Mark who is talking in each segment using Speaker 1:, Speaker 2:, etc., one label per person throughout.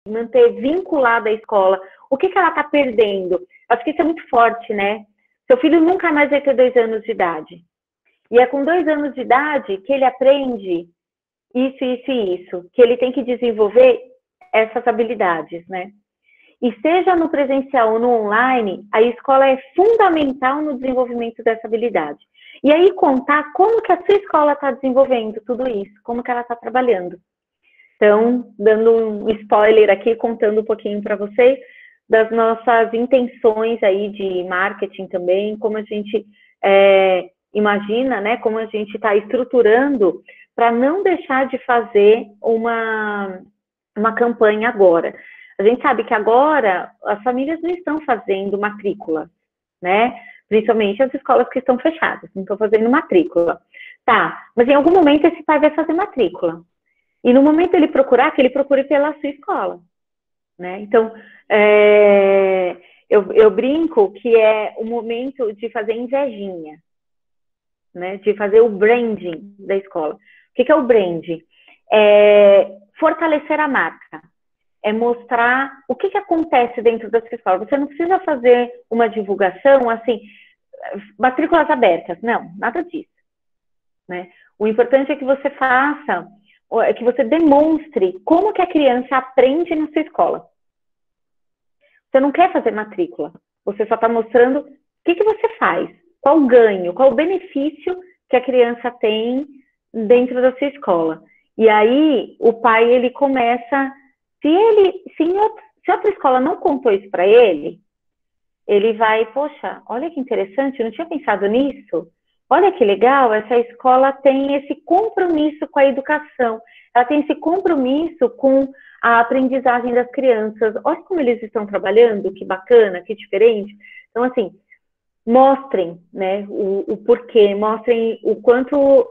Speaker 1: manter vinculada à escola. O que ela está perdendo? Acho que isso é muito forte, né? Seu filho nunca mais vai ter 2 anos de idade. E é com 2 anos de idade que ele aprende isso, isso e isso, que ele tem que desenvolver essas habilidades, né? E seja no presencial ou no online, a escola é fundamental no desenvolvimento dessa habilidade. E aí contar como que a sua escola está desenvolvendo tudo isso, como que ela está trabalhando. Então, dando um spoiler aqui, contando um pouquinho para vocês das nossas intenções aí de marketing também, como a gente imagina, né, como a gente está estruturando para não deixar de fazer uma campanha agora. A gente sabe que agora as famílias não estão fazendo matrícula, né? Principalmente as escolas que estão fechadas, não estão fazendo matrícula. Tá, mas em algum momento esse pai vai fazer matrícula. E no momento ele procurar, que ele procure pela sua escola, né? Então, eu brinco que é o momento de fazer invejinha, né? De fazer o branding da escola. O que é o branding? É fortalecer a marca. É mostrar o que acontece dentro da sua escola. Você não precisa fazer uma divulgação, assim, matrículas abertas. Não, nada disso, né? O importante é que você faça, é que você demonstre como que a criança aprende na sua escola. Você não quer fazer matrícula. Você só está mostrando o que você faz, qual o ganho, qual o benefício que a criança tem dentro da sua escola. E aí, o pai, ele começa... Se outra escola não contou isso para ele, ele vai, poxa, olha que interessante, eu não tinha pensado nisso. Olha que legal, essa escola tem esse compromisso com a educação. Ela tem esse compromisso com a aprendizagem das crianças. Olha como eles estão trabalhando, que bacana, que diferente. Então, assim, mostrem, né, o porquê, mostrem o quanto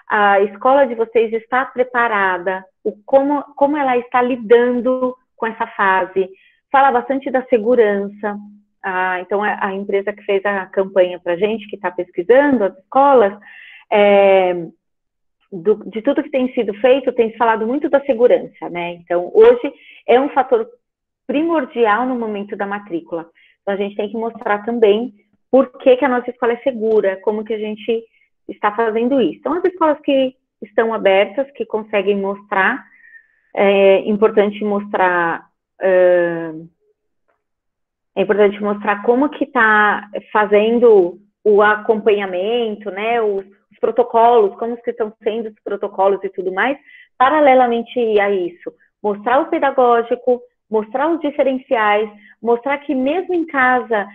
Speaker 1: a escola de vocês está preparada, como ela está lidando com essa fase. Fala bastante da segurança. Então, a empresa que fez a campanha para a gente, que está pesquisando as escolas, de tudo que tem sido feito, tem se falado muito da segurança, né? Então, hoje é um fator primordial no momento da matrícula. Então, a gente tem que mostrar também por que a nossa escola é segura, como que a gente está fazendo isso. Então, as escolas que estão abertas, que conseguem mostrar, é importante mostrar como que está fazendo o acompanhamento, né, os protocolos, como que estão sendo os protocolos e tudo mais, paralelamente a isso. Mostrar o pedagógico, mostrar os diferenciais, mostrar que mesmo em casa,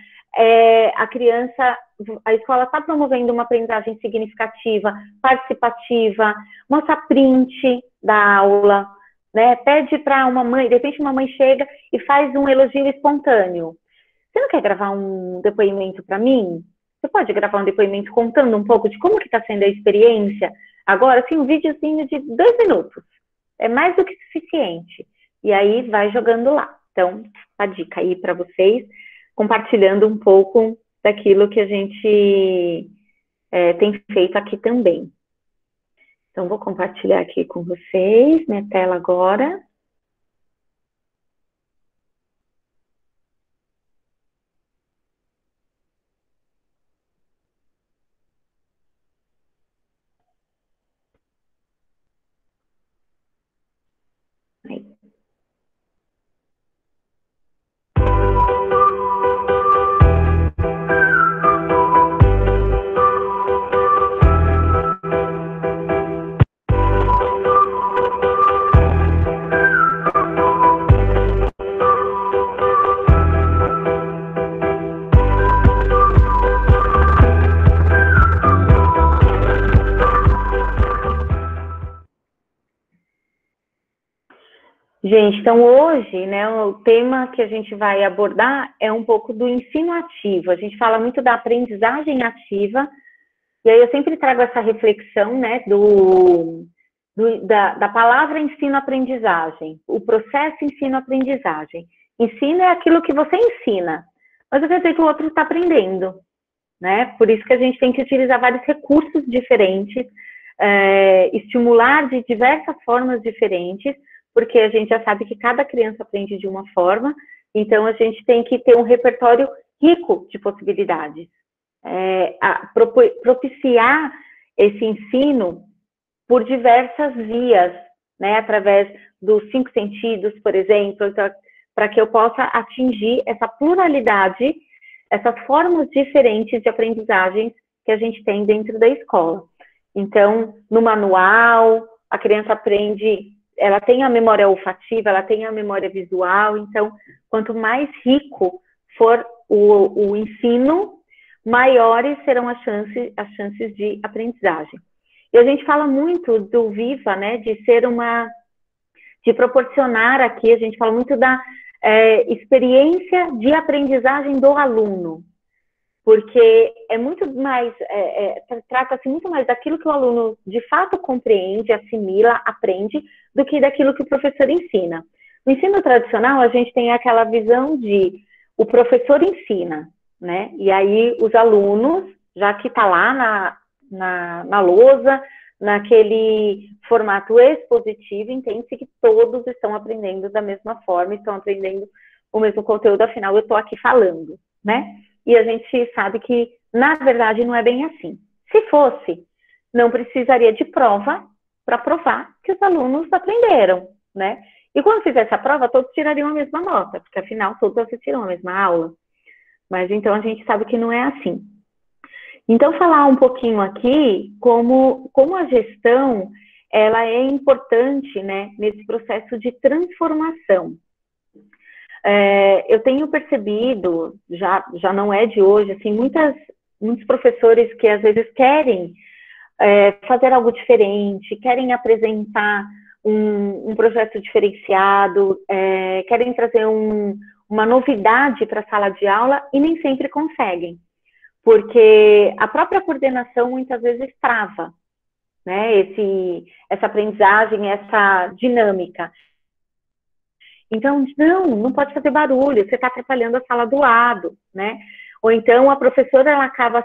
Speaker 1: a escola está promovendo uma aprendizagem significativa, participativa, mostrar print da aula, né? Pede para uma mãe, de repente uma mãe chega e faz um elogio espontâneo. Você não quer gravar um depoimento para mim? Você pode gravar um depoimento contando um pouco de como que está sendo a experiência? Agora, assim, um videozinho de 2 minutos. É mais do que suficiente. E aí, vai jogando lá. Então, a dica aí para vocês, compartilhando um pouco daquilo que a gente tem feito aqui também. Então, vou compartilhar aqui com vocês, minha tela agora. Aí. Gente, então hoje, né, o tema que a gente vai abordar é um pouco do ensino ativo. A gente fala muito da aprendizagem ativa, e aí eu sempre trago essa reflexão, né, da palavra ensino-aprendizagem, o processo ensino-aprendizagem. Ensino é aquilo que você ensina, mas eu quero dizer que o outro está aprendendo, né? Por isso que a gente tem que utilizar vários recursos diferentes, estimular de diversas formas diferentes, porque a gente já sabe que cada criança aprende de uma forma, então a gente tem que ter um repertório rico de possibilidades. Propiciar esse ensino por diversas vias, né, através dos 5 sentidos, por exemplo, para que eu possa atingir essa pluralidade, essas formas diferentes de aprendizagens que a gente tem dentro da escola. Então, no manual, a criança aprende, ela tem a memória olfativa, ela tem a memória visual, então, quanto mais rico for o ensino, maiores serão as chances de aprendizagem. E a gente fala muito do Viva, né, de proporcionar aqui, a gente fala muito da experiência de aprendizagem do aluno, porque é muito mais, trata-se muito mais daquilo que o aluno de fato compreende, assimila, aprende, do que daquilo que o professor ensina. No ensino tradicional, a gente tem aquela visão de o professor ensina, né? E aí os alunos, já que está lá na lousa, naquele formato expositivo, entende-se que todos estão aprendendo da mesma forma, estão aprendendo o mesmo conteúdo, afinal eu estou aqui falando, né? E a gente sabe que, na verdade, não é bem assim. Se fosse, não precisaria de prova para provar que os alunos aprenderam, né? E quando fizesse a prova, todos tirariam a mesma nota, porque afinal todos assistiram a mesma aula. Mas então a gente sabe que não é assim. Então, falar um pouquinho aqui como a gestão ela é importante, né, nesse processo de transformação. Eu tenho percebido, já não é de hoje, assim, muitos professores que às vezes querem fazer algo diferente, querem apresentar um projeto diferenciado, querem trazer uma novidade para a sala de aula e nem sempre conseguem, porque a própria coordenação muitas vezes trava, né, essa aprendizagem, essa dinâmica. Então, não pode fazer barulho, você está atrapalhando a sala do lado, né? Ou então a professora ela acaba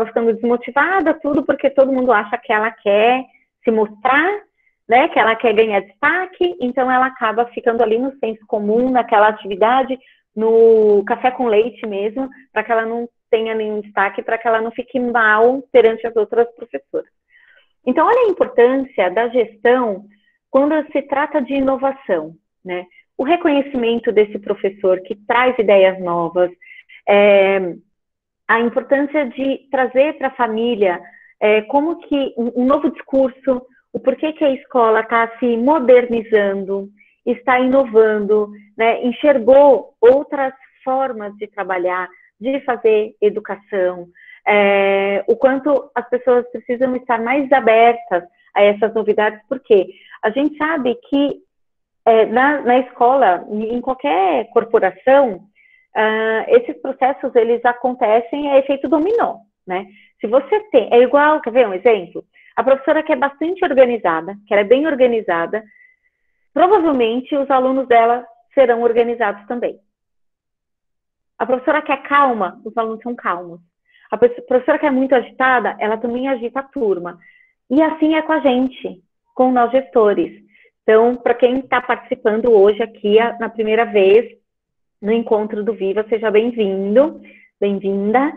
Speaker 1: ficando desmotivada, tudo porque todo mundo acha que ela quer se mostrar, né? Que ela quer ganhar destaque, então ela acaba ficando ali no senso comum, naquela atividade, no café com leite mesmo, para que ela não tenha nenhum destaque, para que ela não fique mal perante as outras professoras. Então, olha a importância da gestão quando se trata de inovação, né? O reconhecimento desse professor que traz ideias novas, a importância de trazer para a família como que um novo discurso, o porquê que a escola está se modernizando, está inovando, né? Enxergou outras formas de trabalhar, de fazer educação, o quanto as pessoas precisam estar mais abertas a essas novidades, porque a gente sabe que na escola, em qualquer corporação, esses processos, eles acontecem a efeito dominó, né? Se você tem, é igual, quer ver um exemplo? A professora que é bastante organizada, que ela é bem organizada, provavelmente os alunos dela serão organizados também. A professora que é calma, os alunos são calmos. A professora que é muito agitada, ela também agita a turma. E assim é com a gente, com nós gestores. Então, para quem está participando hoje aqui na primeira vez no encontro do Viva, seja bem-vindo, bem-vinda.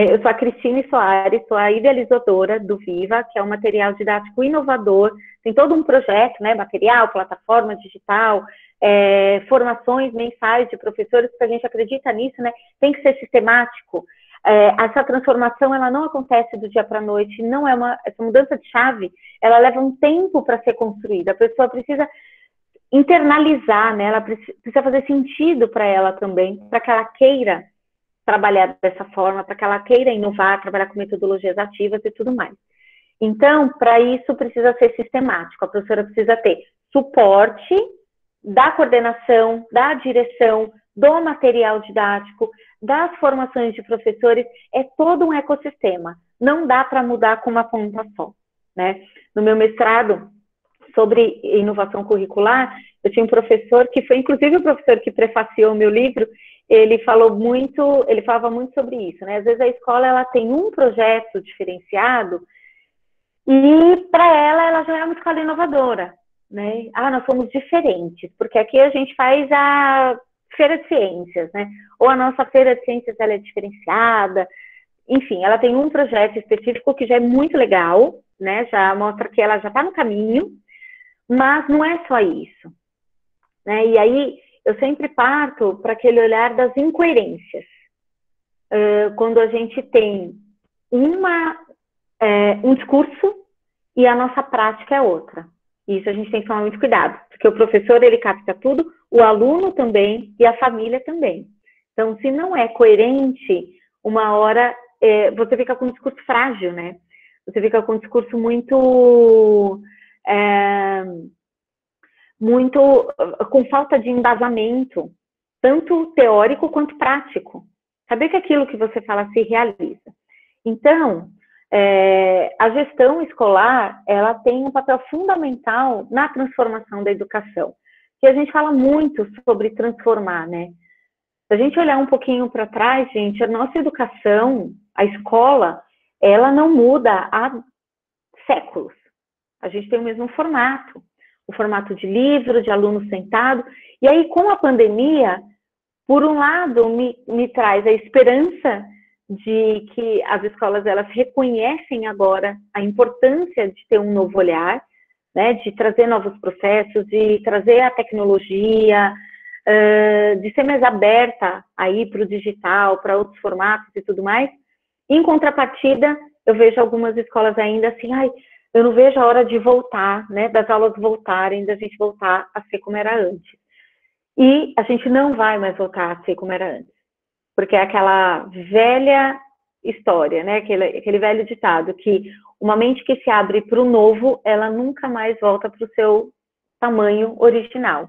Speaker 1: Eu sou a Cristine Soares, sou a idealizadora do Viva, que é um material didático inovador. Tem todo um projeto, né, material, plataforma digital, formações mensais de professores, porque a gente acredita nisso, né? Tem que ser sistemático. Essa transformação, ela não acontece do dia para a noite, não é essa mudança de chave, ela leva um tempo para ser construída, a pessoa precisa internalizar, né? Ela precisa fazer sentido para ela também, para que ela queira trabalhar dessa forma, para que ela queira inovar, trabalhar com metodologias ativas e tudo mais. Então, para isso precisa ser sistemático, a professora precisa ter suporte da coordenação, da direção, do material didático, das formações de professores, é todo um ecossistema. Não dá para mudar com uma ponta só, né? No meu mestrado sobre inovação curricular, eu tinha um professor que foi, inclusive, o professor que prefaciou o meu livro, ele falava muito sobre isso, né? Às vezes a escola ela tem um projeto diferenciado e para ela já é uma escola inovadora, né? Ah, nós somos diferentes, porque aqui a gente faz a feira de ciências, né? Ou a nossa feira de ciências ela é diferenciada. Enfim, ela tem um projeto específico que já é muito legal, né? Já mostra que ela já está no caminho, mas não é só isso, né? E aí eu sempre parto para aquele olhar das incoerências. Quando a gente tem um discurso e a nossa prática é outra. Isso a gente tem que tomar muito cuidado, porque o professor, ele capta tudo, o aluno também e a família também. Então, se não é coerente, uma hora você fica com um discurso frágil, né? Você fica com um discurso muito com falta de embasamento, tanto teórico quanto prático. Saber que aquilo que você fala se realiza. Então, a gestão escolar, ela tem um papel fundamental na transformação da educação. E a gente fala muito sobre transformar, né? Se a gente olhar um pouquinho para trás, gente, a nossa educação, a escola, ela não muda há séculos. A gente tem o mesmo formato. O formato de livro, de aluno sentado. E aí, com a pandemia, por um lado, me traz a esperança de que as escolas elas reconhecem agora a importância de ter um novo olhar, né, de trazer novos processos, de trazer a tecnologia, de ser mais aberta aí para o digital, para outros formatos e tudo mais. Em contrapartida, eu vejo algumas escolas ainda assim, eu não vejo a hora de voltar, né, das aulas voltarem, da gente voltar a ser como era antes. E a gente não vai mais voltar a ser como era antes. Porque é aquela velha história, né? Aquele velho ditado, que uma mente que se abre para o novo, ela nunca mais volta para o seu tamanho original.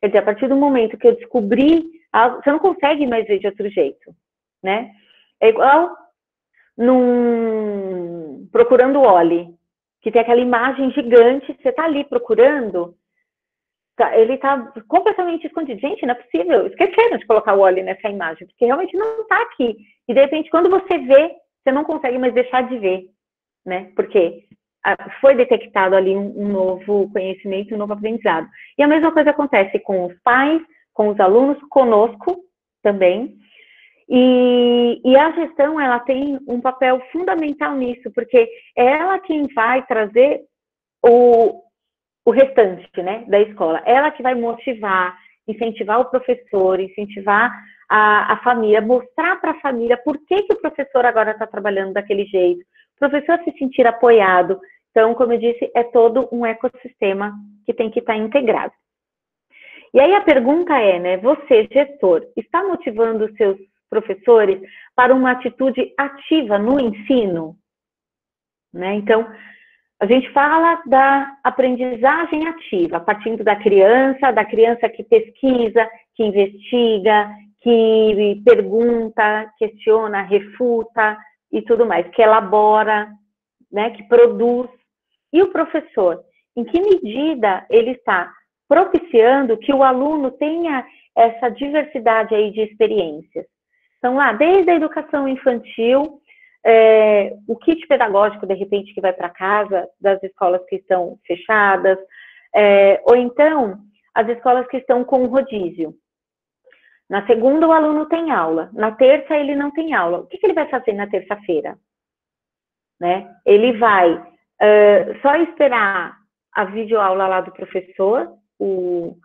Speaker 1: Quer dizer, a partir do momento que eu descobri algo, você não consegue mais ver de outro jeito, né? É igual procurando o Wall-E, que tem aquela imagem gigante, você está ali procurando, ele está completamente escondido. Gente, não é possível. Esqueceram de colocar o Wall-E nessa imagem, porque realmente não está aqui. E, de repente, quando você vê, você não consegue mais deixar de ver, né? Porque foi detectado ali um novo conhecimento, um novo aprendizado. E a mesma coisa acontece com os pais, com os alunos, conosco também. E a gestão, ela tem um papel fundamental nisso, porque é ela quem vai trazer o restante, né, da escola. Ela que vai motivar, incentivar o professor, incentivar a família, mostrar para a família por que o professor agora está trabalhando daquele jeito, o professor se sentir apoiado. Então, como eu disse, é todo um ecossistema que tem que estar integrado. E aí a pergunta é, né, você, gestor, está motivando os seus professores para uma atitude ativa no ensino? Né? Então, a gente fala da aprendizagem ativa, partindo da criança que pesquisa, que investiga, que pergunta, questiona, refuta e tudo mais, que elabora, né, que produz. E o professor, em que medida ele está propiciando que o aluno tenha essa diversidade aí de experiências? Então, lá, desde a educação infantil, o kit pedagógico, de repente, que vai para casa das escolas que estão fechadas, ou então as escolas que estão com rodízio. Na segunda, o aluno tem aula. Na terça, ele não tem aula. O que ele vai fazer na terça-feira? Né? Ele vai só esperar a videoaula lá do professor, o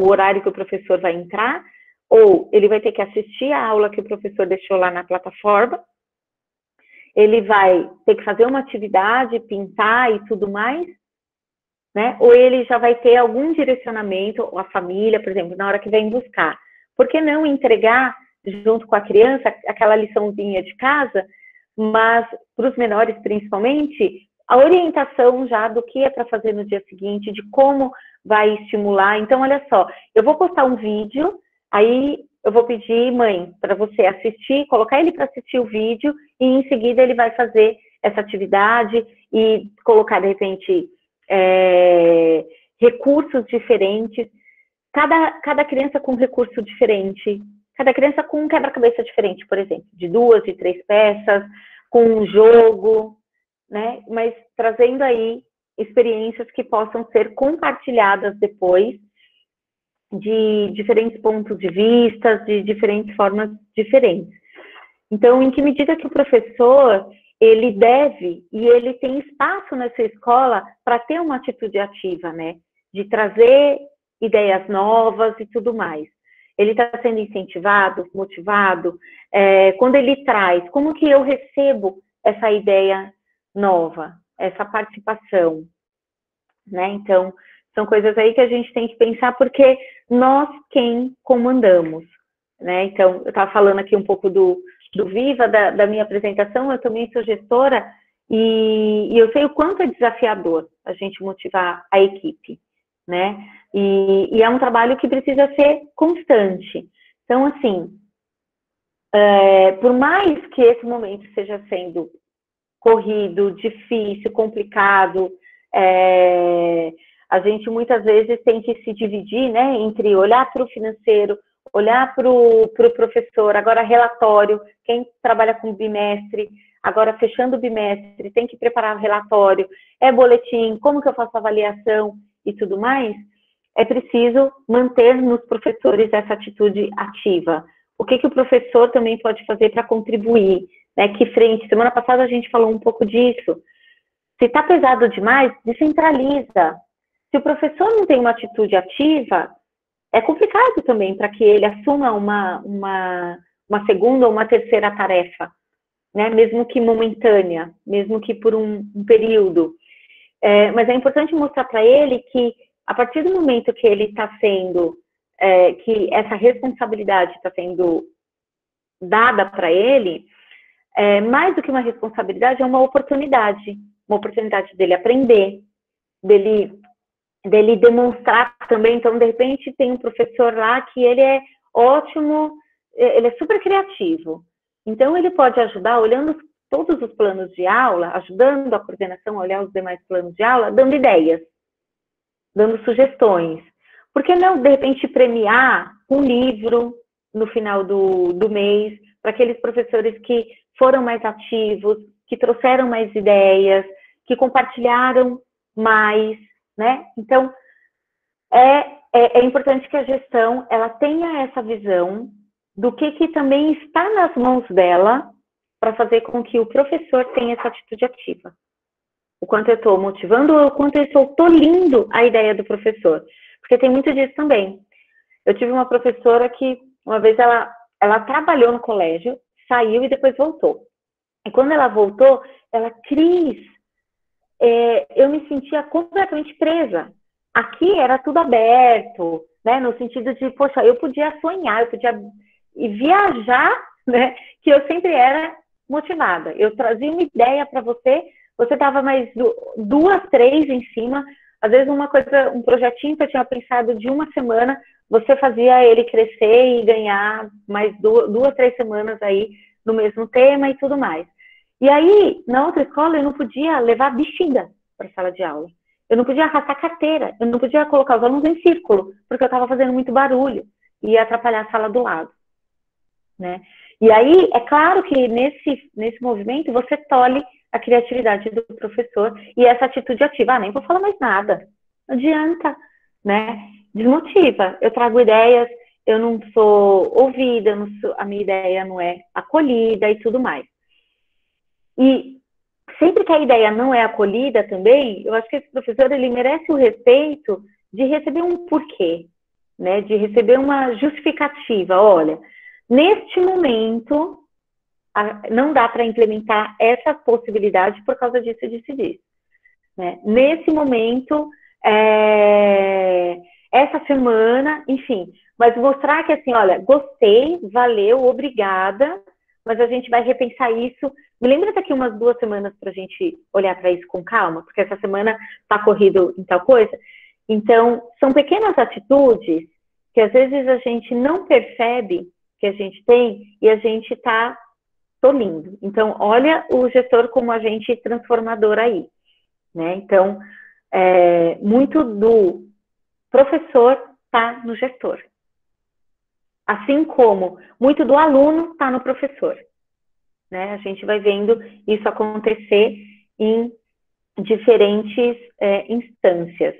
Speaker 1: horário que o professor vai entrar, ou ele vai ter que assistir a aula que o professor deixou lá na plataforma, ele vai ter que fazer uma atividade, pintar e tudo mais, né? Ou ele já vai ter algum direcionamento, ou a família, por exemplo, na hora que vem buscar. Por que não entregar, junto com a criança, aquela liçãozinha de casa, mas para os menores principalmente, a orientação já do que é para fazer no dia seguinte, de como vai estimular. Então, olha só, eu vou postar um vídeo, aí eu vou pedir, mãe, para você assistir, colocar ele para assistir o vídeo e em seguida ele vai fazer essa atividade e colocar, de repente, recursos diferentes. Cada criança com um recurso diferente, cada criança com um quebra-cabeça diferente, por exemplo, de 2, de 3 peças, com um jogo, né? Mas trazendo aí experiências que possam ser compartilhadas depois de diferentes pontos de vista, de diferentes formas diferentes. Então, em que medida que o professor, ele deve e ele tem espaço nessa escola para ter uma atitude ativa, né? De trazer ideias novas e tudo mais. Ele está sendo incentivado, motivado? Quando ele traz, como que eu recebo essa ideia nova, essa participação, né? Então, são coisas aí que a gente tem que pensar, porque nós quem comandamos, né? Então, eu estava falando aqui um pouco do Viva, da minha apresentação, eu também sou gestora, e eu sei o quanto é desafiador a gente motivar a equipe, né? E é um trabalho que precisa ser constante. Então, assim, por mais que esse momento esteja sendo corrido, difícil, complicado, a gente muitas vezes tem que se dividir, né, entre olhar para o financeiro, olhar para o professor, agora relatório, quem trabalha com bimestre, agora fechando o bimestre, tem que preparar o relatório, boletim, como que eu faço a avaliação e tudo mais, é preciso manter nos professores essa atitude ativa. O que o professor também pode fazer para contribuir, né? Que frente, semana passada a gente falou um pouco disso. Se está pesado demais, descentraliza. Se o professor não tem uma atitude ativa, é complicado também para que ele assuma uma segunda ou uma terceira tarefa, né? Mesmo que momentânea, mesmo que por um período. Mas é importante mostrar para ele que, a partir do momento que ele está sendo, que essa responsabilidade está sendo dada para ele, mais do que uma responsabilidade, é uma oportunidade dele aprender, dele demonstrar também. Então, de repente, tem um professor lá que ele é ótimo, ele é super criativo. Então, ele pode ajudar, olhando todos os planos de aula, ajudando a coordenação a olhar os demais planos de aula, dando ideias, dando sugestões. Por que não, de repente, premiar um livro no final do mês, para aqueles professores que foram mais ativos, que trouxeram mais ideias, que compartilharam mais, né? Então, é importante que a gestão ela tenha essa visão do que também está nas mãos dela para fazer com que o professor tenha essa atitude ativa. O quanto eu estou motivando, ou o quanto eu estou tolhindo a ideia do professor. Porque tem muito disso também. Eu tive uma professora que, uma vez, ela trabalhou no colégio, saiu e depois voltou. E quando ela voltou, ela, Cris, eu me sentia completamente presa. Aqui era tudo aberto, né? No sentido de, poxa, eu podia sonhar, eu podia viajar, né? Que eu sempre era motivada. Eu trazia uma ideia para você, você dava mais 2, 3 em cima. Às vezes um projetinho que eu tinha pensado de uma semana, você fazia ele crescer e ganhar mais 2, 3 semanas aí no mesmo tema e tudo mais. E aí, na outra escola, eu não podia levar bexiga para a sala de aula. Eu não podia arrastar carteira, eu não podia colocar os alunos em círculo, porque eu estava fazendo muito barulho e ia atrapalhar a sala do lado, né? E aí, é claro que nesse movimento, você tolhe a criatividade do professor e essa atitude ativa. Nem vou falar mais nada. Não adianta, né? Desmotiva. Eu trago ideias, eu não sou ouvida, a minha ideia não é acolhida e tudo mais. E sempre que a ideia não é acolhida também, eu acho que esse professor, ele merece o respeito de receber um porquê, né? De receber uma justificativa. Olha, neste momento, não dá para implementar essa possibilidade por causa disso, disso e disso. Né? Nesse momento, essa semana, enfim, mas mostrar que assim, olha, gostei, valeu, obrigada, mas a gente vai repensar isso. Me lembra daqui umas 2 semanas para a gente olhar para isso com calma, porque essa semana está corrido em tal coisa. Então, são pequenas atitudes que às vezes a gente não percebe que a gente tem e a gente está tolindo. Então, olha o gestor como agente transformador aí, né? Então, muito do professor está no gestor. Assim como muito do aluno está no professor. Né? A gente vai vendo isso acontecer em diferentes instâncias.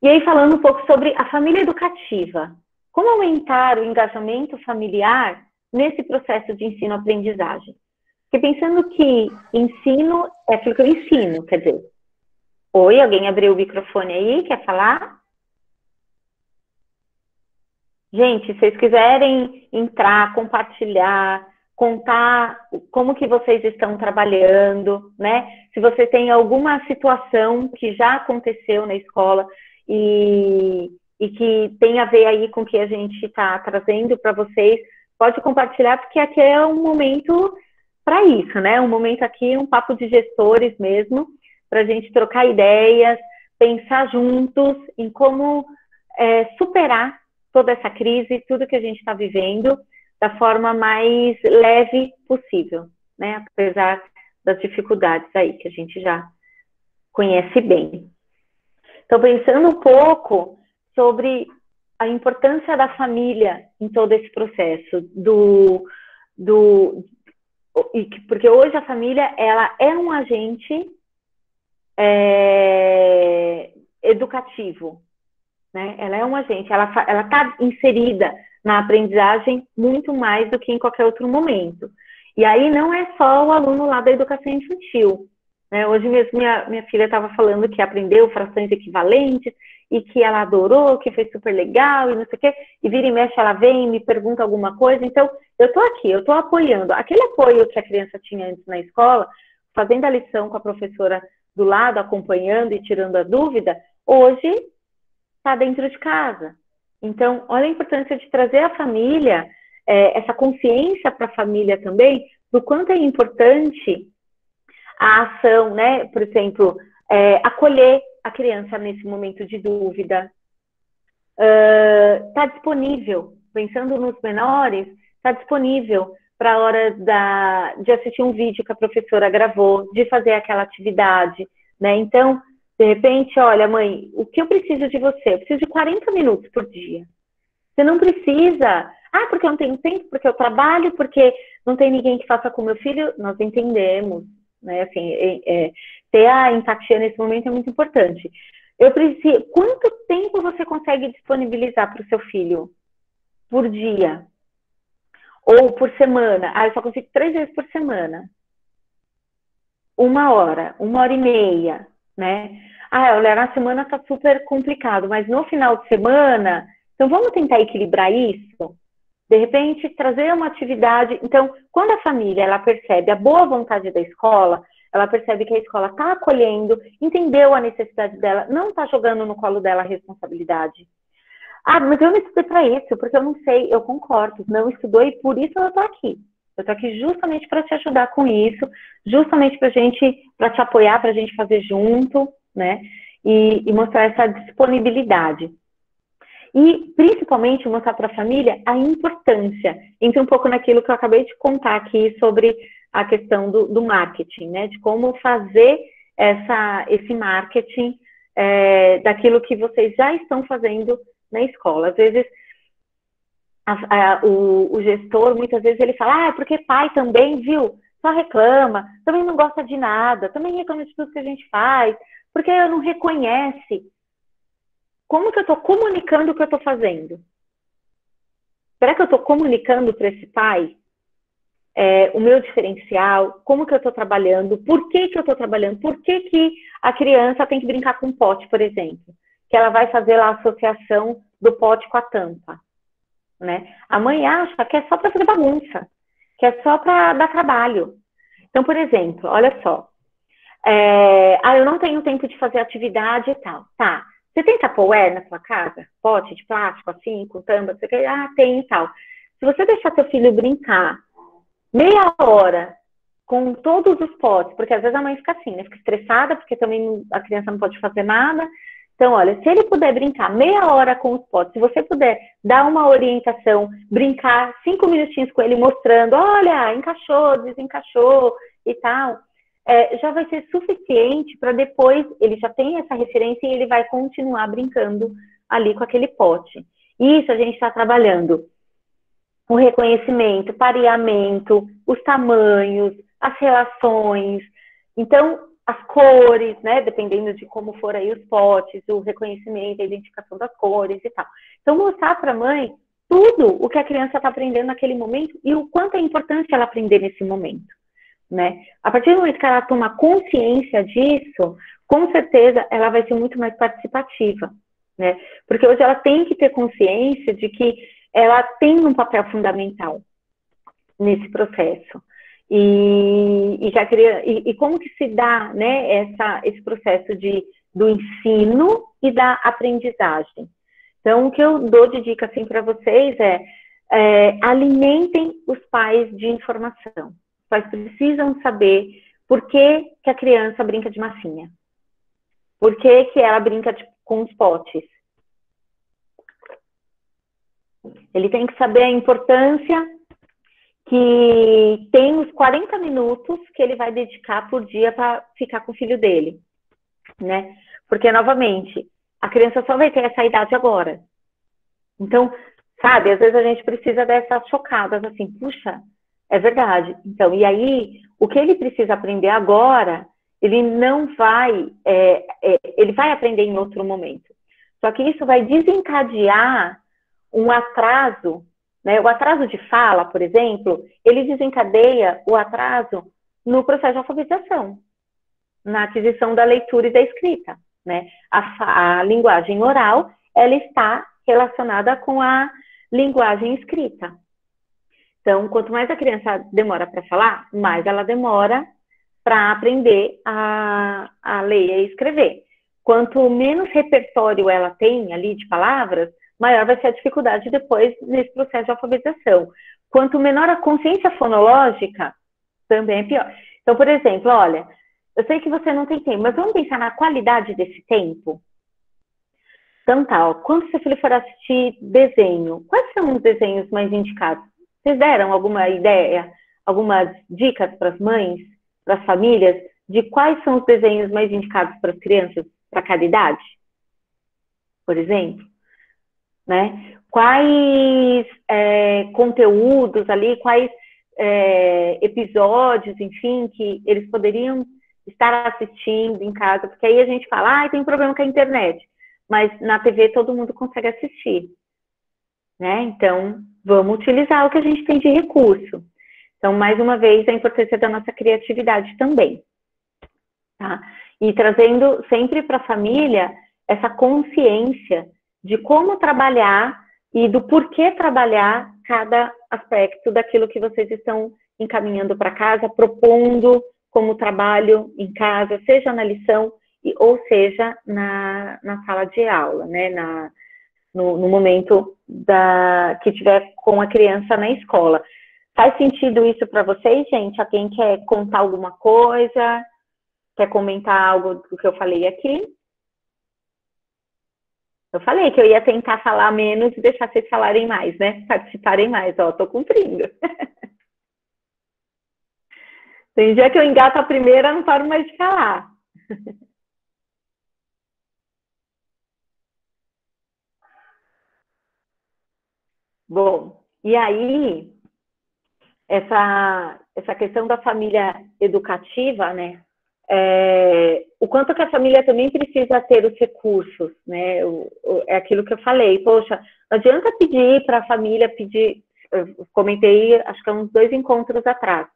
Speaker 1: E aí, falando um pouco sobre a família educativa. Como aumentar o engajamento familiar nesse processo de ensino-aprendizagem? Porque pensando que ensino é aquilo que eu ensino, quer dizer... Oi, alguém abriu o microfone aí, quer falar? Gente, se vocês quiserem entrar, compartilhar, contar como que vocês estão trabalhando, né? Se você tem alguma situação que já aconteceu na escola e que tem a ver aí com o que a gente está trazendo para vocês, pode compartilhar, porque aqui é um momento para isso, né? Um momento aqui, um papo de gestores mesmo, para a gente trocar ideias, pensar juntos em como superar toda essa crise, tudo que a gente está vivendo, da forma mais leve possível, né? Apesar das dificuldades aí que a gente já conhece bem. Então, pensando um pouco sobre a importância da família em todo esse processo, porque hoje a família, ela é um agente educativo, né? Ela é um agente, ela está inserida na aprendizagem muito mais do que em qualquer outro momento. E aí não é só o aluno lá da educação infantil, né? Hoje mesmo minha filha estava falando que aprendeu frações equivalentes e que ela adorou, que foi super legal e não sei o quê, e vira e mexe ela vem e me pergunta alguma coisa. Então, eu estou aqui, eu estou apoiando. Aquele apoio que a criança tinha antes na escola, fazendo a lição com a professora do lado, acompanhando e tirando a dúvida, hoje está dentro de casa. Então, olha a importância de trazer a família, essa consciência para a família também, do quanto é importante a ação, né? Por exemplo, acolher a criança nesse momento de dúvida. Está disponível, pensando nos menores, está disponível para a hora de assistir um vídeo que a professora gravou, de fazer aquela atividade, né? Então, de repente, olha, mãe, o que eu preciso de você? Eu preciso de 40 minutos por dia. Você não precisa... porque eu não tenho tempo, porque eu trabalho, porque não tem ninguém que faça com meu filho. Nós entendemos, né? Assim, ter a empatia nesse momento é muito importante. Quanto tempo você consegue disponibilizar para o seu filho? Por dia? Ou por semana? Eu só consigo 3 vezes por semana. 1 hora, 1h30, né? Olha, na semana tá super complicado, mas no final de semana, então vamos tentar equilibrar isso? De repente, trazer uma atividade. Então, quando a família ela percebe a boa vontade da escola, ela percebe que a escola está acolhendo, entendeu a necessidade dela, não está jogando no colo dela a responsabilidade. Mas eu não estudei para isso, porque eu não sei, eu concordo, não estudou e por isso eu estou aqui. Eu estou aqui justamente para te ajudar com isso, justamente para te apoiar, para a gente fazer junto, né? E mostrar essa disponibilidade. E, principalmente, mostrar para a família a importância. Entra um pouco naquilo que eu acabei de contar aqui sobre a questão do marketing, né? De como fazer esse marketing daquilo que vocês já estão fazendo na escola. Às vezes, o gestor, muitas vezes, ele fala, porque pai também, viu? Só reclama, também não gosta de nada, também reclama de tudo que a gente faz, porque não reconhece. Como que eu estou comunicando o que eu estou fazendo? Será que eu estou comunicando para esse pai o meu diferencial? Como que eu estou trabalhando? Por que eu estou trabalhando? Por que a criança tem que brincar com pote, por exemplo? Que ela vai fazer lá a associação do pote com a tampa, né? A mãe acha que é só para fazer bagunça, que é só para dar trabalho. Então, por exemplo, olha só. Eu não tenho tempo de fazer atividade e tal. Tá. Você tem Tupperware na sua casa? Pote de plástico, assim, com tampa? Você quer? Tem e tal. Se você deixar seu filho brincar meia hora com todos os potes, porque às vezes a mãe fica assim, né? Fica estressada, porque também a criança não pode fazer nada. Então, olha, se ele puder brincar meia hora com os potes, se você puder dar uma orientação, brincar 5 minutinhos com ele, mostrando, olha, encaixou, desencaixou e tal, já vai ser suficiente para depois ele já tem essa referência e ele vai continuar brincando ali com aquele pote. Isso a gente está trabalhando o reconhecimento, pareamento, os tamanhos, as relações. Então, as cores, né? Dependendo de como for aí os potes, o reconhecimento, a identificação das cores e tal. Então, mostrar para a mãe tudo o que a criança está aprendendo naquele momento e o quanto é importante ela aprender nesse momento, né? A partir do momento que ela toma consciência disso, com certeza ela vai ser muito mais participativa, né? Porque hoje ela tem que ter consciência de que ela tem um papel fundamental nesse processo. E como que se dá, né, esse processo do ensino e da aprendizagem? Então, o que eu dou de dica assim, para vocês alimentem os pais de informação. Os pais precisam saber por que a criança brinca de massinha. Por que ela brinca com os potes. Ele tem que saber a importância que tem os 40 minutos que ele vai dedicar por dia para ficar com o filho dele, né? Porque, novamente, a criança só vai ter essa idade agora. Então, sabe, às vezes a gente precisa dessas chocadas, assim, puxa, é verdade. Então, e aí, o que ele precisa aprender agora, ele não vai, ele vai aprender em outro momento. Só que isso vai desencadear um atraso, né? O atraso de fala, por exemplo, ele desencadeia o atraso no processo de alfabetização, na aquisição da leitura e da escrita, né? A linguagem oral, ela está relacionada com a linguagem escrita. Então, quanto mais a criança demora para falar, mais ela demora para aprender a ler e escrever. Quanto menos repertório ela tem ali de palavras, maior vai ser a dificuldade depois nesse processo de alfabetização. Quanto menor a consciência fonológica, também é pior. Então, por exemplo, olha, eu sei que você não tem tempo, mas vamos pensar na qualidade desse tempo? Então tá, ó, quando seu filho for assistir desenho, quais são os desenhos mais indicados? Vocês deram alguma ideia, algumas dicas para as mães, para as famílias, de quais são os desenhos mais indicados para as crianças, para cada idade? Por exemplo? Né? Quais conteúdos ali, quais episódios, enfim, que eles poderiam estar assistindo em casa, porque aí a gente fala, tem problema com a internet, mas na TV todo mundo consegue assistir, né? Então, vamos utilizar o que a gente tem de recurso. Então, mais uma vez, a importância da nossa criatividade também, tá? E trazendo sempre para a família essa consciência de como trabalhar e do porquê trabalhar cada aspecto daquilo que vocês estão encaminhando para casa, propondo como trabalho em casa, seja na lição ou seja na sala de aula, né? No momento que tiver com a criança na escola. Faz sentido isso para vocês, gente? Alguém quer contar alguma coisa? Quer comentar algo do que eu falei aqui? Eu falei que eu ia tentar falar menos e deixar vocês falarem mais, né? Participarem mais, ó, tô cumprindo. Tem dia que eu engato a primeira, não paro mais de falar. Bom, e aí, essa questão da família educativa, né? O quanto que a família também precisa ter os recursos, né? É aquilo que eu falei, poxa, não adianta pedir para a família pedir, eu comentei, acho que há uns 2 encontros atrás,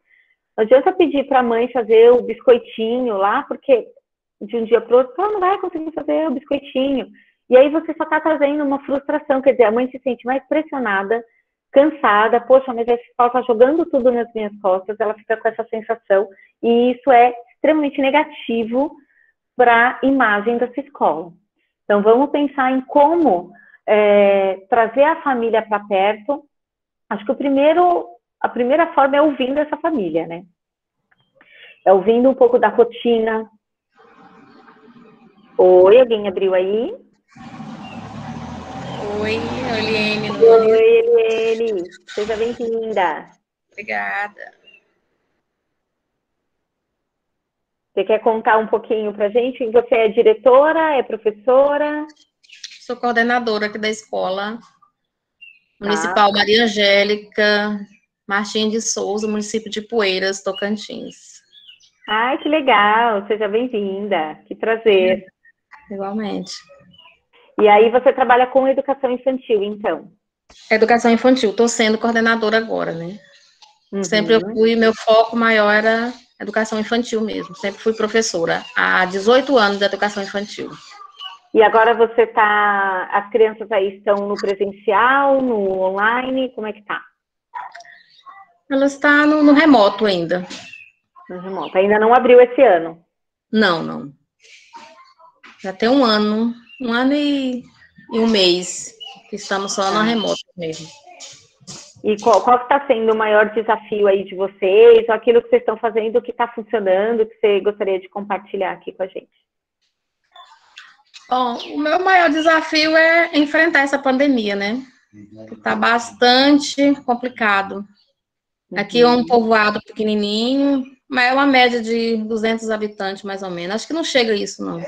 Speaker 1: não adianta pedir para a mãe fazer o biscoitinho lá, porque de um dia para o outro ela não vai conseguir fazer o biscoitinho, e aí você só está trazendo uma frustração, quer dizer, a mãe se sente mais pressionada, cansada, poxa, mas esse pau está jogando tudo nas minhas costas, ela fica com essa sensação, e isso é extremamente negativo para a imagem dessa escola. Então, vamos pensar em como trazer a família para perto. Acho que a primeira forma é ouvindo essa família, né? É ouvindo um pouco da rotina. Oi, alguém abriu aí?
Speaker 2: Oi, Eliane.
Speaker 1: Oi, Eliane. Seja bem-vinda.
Speaker 2: Obrigada.
Speaker 1: Você quer contar um pouquinho para a gente? Você é diretora, é professora?
Speaker 2: Sou coordenadora aqui da Escola Municipal Maria Angélica Martins de Souza, município de Poeiras, Tocantins.
Speaker 1: Ai, que legal, seja bem-vinda, que prazer.
Speaker 2: Igualmente.
Speaker 1: E aí você trabalha com educação infantil, então?
Speaker 2: Educação infantil, estou sendo coordenadora agora, né? Sempre eu
Speaker 1: Uhum.
Speaker 2: fui, meu foco maior era educação infantil mesmo. Sempre fui professora há 18 anos de educação infantil.
Speaker 1: E agora você tá, as crianças aí estão no presencial, no online, como é que tá?
Speaker 2: Ela está no remoto ainda.
Speaker 1: No remoto. Ainda não abriu esse ano.
Speaker 2: Não, não. Já tem um ano e um mês que estamos só no
Speaker 1: Tá.
Speaker 2: remoto mesmo.
Speaker 1: E qual que está sendo o maior desafio aí de vocês? Ou aquilo que vocês estão fazendo que está funcionando, que você gostaria de compartilhar aqui com a gente?
Speaker 2: Bom, o meu maior desafio é enfrentar essa pandemia, né? Está bastante complicado. Aqui é um povoado pequenininho, mas é uma média de 200 habitantes, mais ou menos. Acho que não chega a isso, não.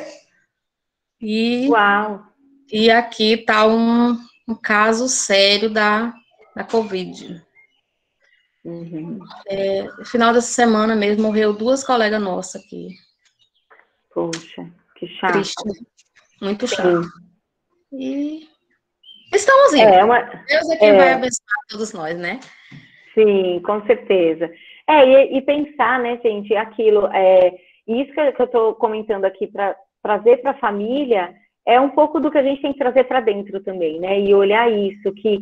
Speaker 1: Uau!
Speaker 2: E aqui está um caso sério da Covid.
Speaker 1: Uhum.
Speaker 2: No final dessa semana mesmo, morreu 2 colegas nossas aqui.
Speaker 1: Poxa, que chato.
Speaker 2: Triste, muito chato.
Speaker 1: Sim.
Speaker 2: E estamos indo. Deus é quem vai abençoar todos nós, né?
Speaker 1: Sim, com certeza. E pensar, né, gente, aquilo, isso que eu estou comentando aqui para trazer para a família é um pouco do que a gente tem que trazer para dentro também, né? E olhar isso, que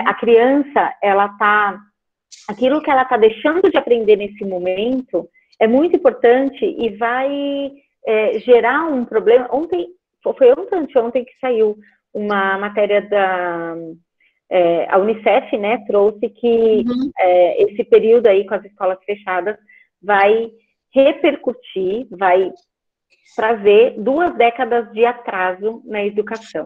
Speaker 1: a criança, ela tá, aquilo que ela tá deixando de aprender nesse momento é muito importante e vai gerar um problema. Foi ontem que saiu uma matéria da a Unicef, né, trouxe que esse período aí com as escolas fechadas vai repercutir, vai trazer 2 décadas de atraso na educação.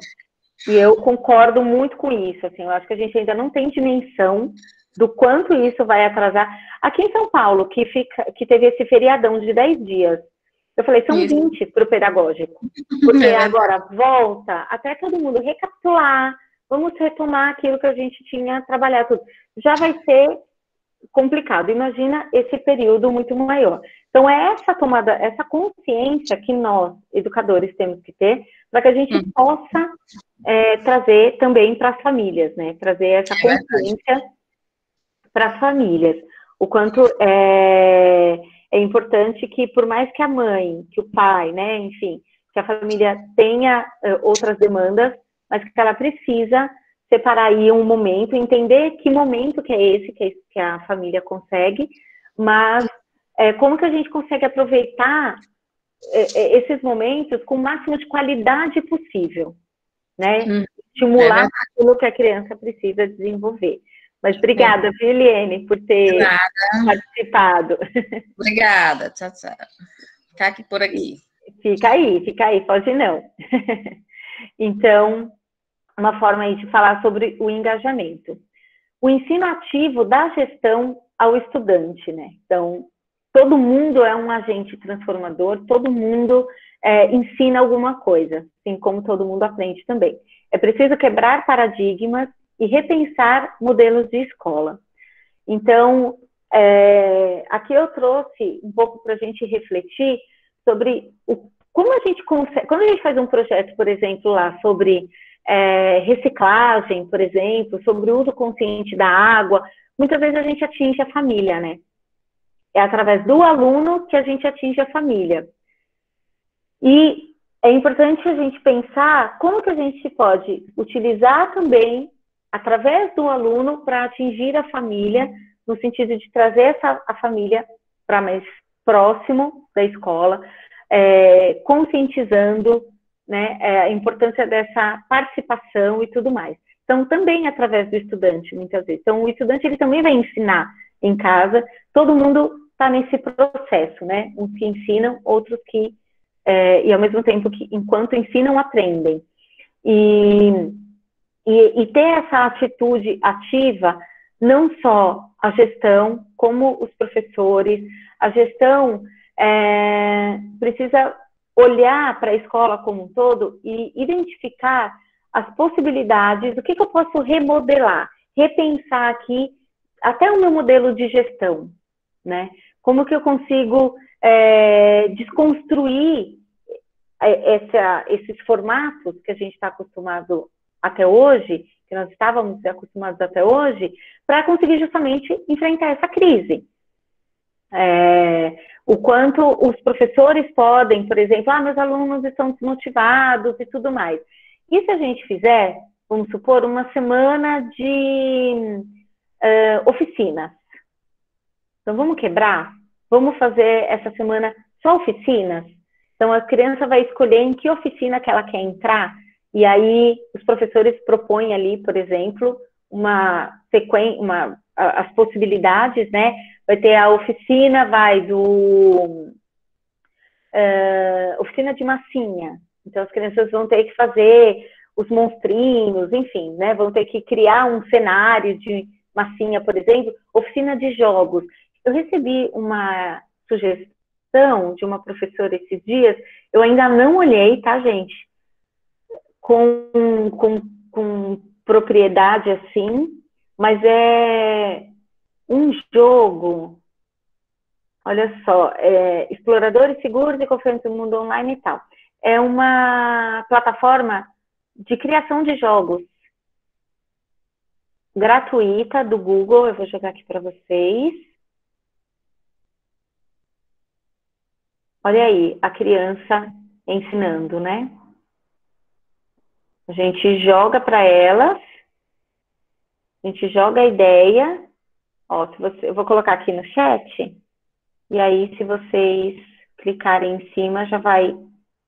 Speaker 1: E eu concordo muito com isso, assim, eu acho que a gente ainda não tem dimensão do quanto isso vai atrasar. Aqui em São Paulo, que teve esse feriadão de 10 dias, eu falei, são 20 para o pedagógico, porque agora volta até todo mundo recapitular, vamos retomar aquilo que a gente tinha trabalhado. Já vai ser complicado. Imagina esse período muito maior. Então, é essa tomada, essa consciência que nós, educadores, temos que ter para que a gente possa trazer também para as famílias, né? Trazer essa consciência para as famílias. O quanto é importante que, por mais que a mãe, que o pai, né, enfim, que a família tenha outras demandas, mas que ela precisa separar aí um momento, entender que momento que é esse que a família consegue, mas como que a gente consegue aproveitar esses momentos com o máximo de qualidade possível, né? Estimular aquilo que a criança precisa desenvolver. Mas obrigada, viu, Eliane, por ter participado.
Speaker 2: Obrigada, tchau, tchau. Ficar aqui por aqui.
Speaker 1: Fica aí, pode não. Então, uma forma aí de falar sobre o engajamento. O ensino ativo dá gestão ao estudante, né? Então, todo mundo é um agente transformador, todo mundo ensina alguma coisa, assim como todo mundo aprende também. É preciso quebrar paradigmas e repensar modelos de escola. Então, aqui eu trouxe um pouco para a gente refletir sobre como a gente consegue, quando a gente faz um projeto, por exemplo, lá sobre reciclagem, por exemplo, sobre o uso consciente da água, muitas vezes a gente atinge a família, né? É através do aluno que a gente atinge a família. E é importante a gente pensar como que a gente pode utilizar também, através do aluno, para atingir a família, no sentido de trazer a família para mais próximo da escola, conscientizando, né, a importância dessa participação e tudo mais. Então, também através do estudante, muitas vezes. Então, o estudante ele também vai ensinar em casa, todo mundo está nesse processo, né? Uns que ensinam, outros que, e ao mesmo tempo que, enquanto ensinam, aprendem. E ter essa atitude ativa, não só a gestão, como os professores, a gestão precisa olhar para a escola como um todo e identificar as possibilidades, o que eu posso remodelar, repensar aqui, até o meu modelo de gestão, né? Como que eu consigo desconstruir esses formatos que a gente está acostumado até hoje, que nós estávamos acostumados até hoje, para conseguir justamente enfrentar essa crise. O quanto os professores podem, por exemplo, meus alunos estão desmotivados e tudo mais. E se a gente fizer, vamos supor, uma semana de oficinas? Então, vamos quebrar? Vamos fazer essa semana só oficinas? Então, a criança vai escolher em que oficina que ela quer entrar, e aí os professores propõem ali, por exemplo, uma sequência, as possibilidades, né? Vai ter a oficina, oficina de massinha. Então, as crianças vão ter que fazer os monstrinhos, enfim, né? Vão ter que criar um cenário de massinha, por exemplo. Oficina de jogos. Eu recebi uma sugestão de uma professora esses dias, eu ainda não olhei, tá, gente? Com propriedade, assim, mas é um jogo, olha só, Exploradores Seguros e Confiantes no Mundo Online e tal. É uma plataforma de criação de jogos gratuita do Google. Eu vou jogar aqui para vocês. Olha aí, a criança ensinando, né? A gente joga para elas, a gente joga a ideia. Ó, eu vou colocar aqui no chat, e aí se vocês clicarem em cima, já vai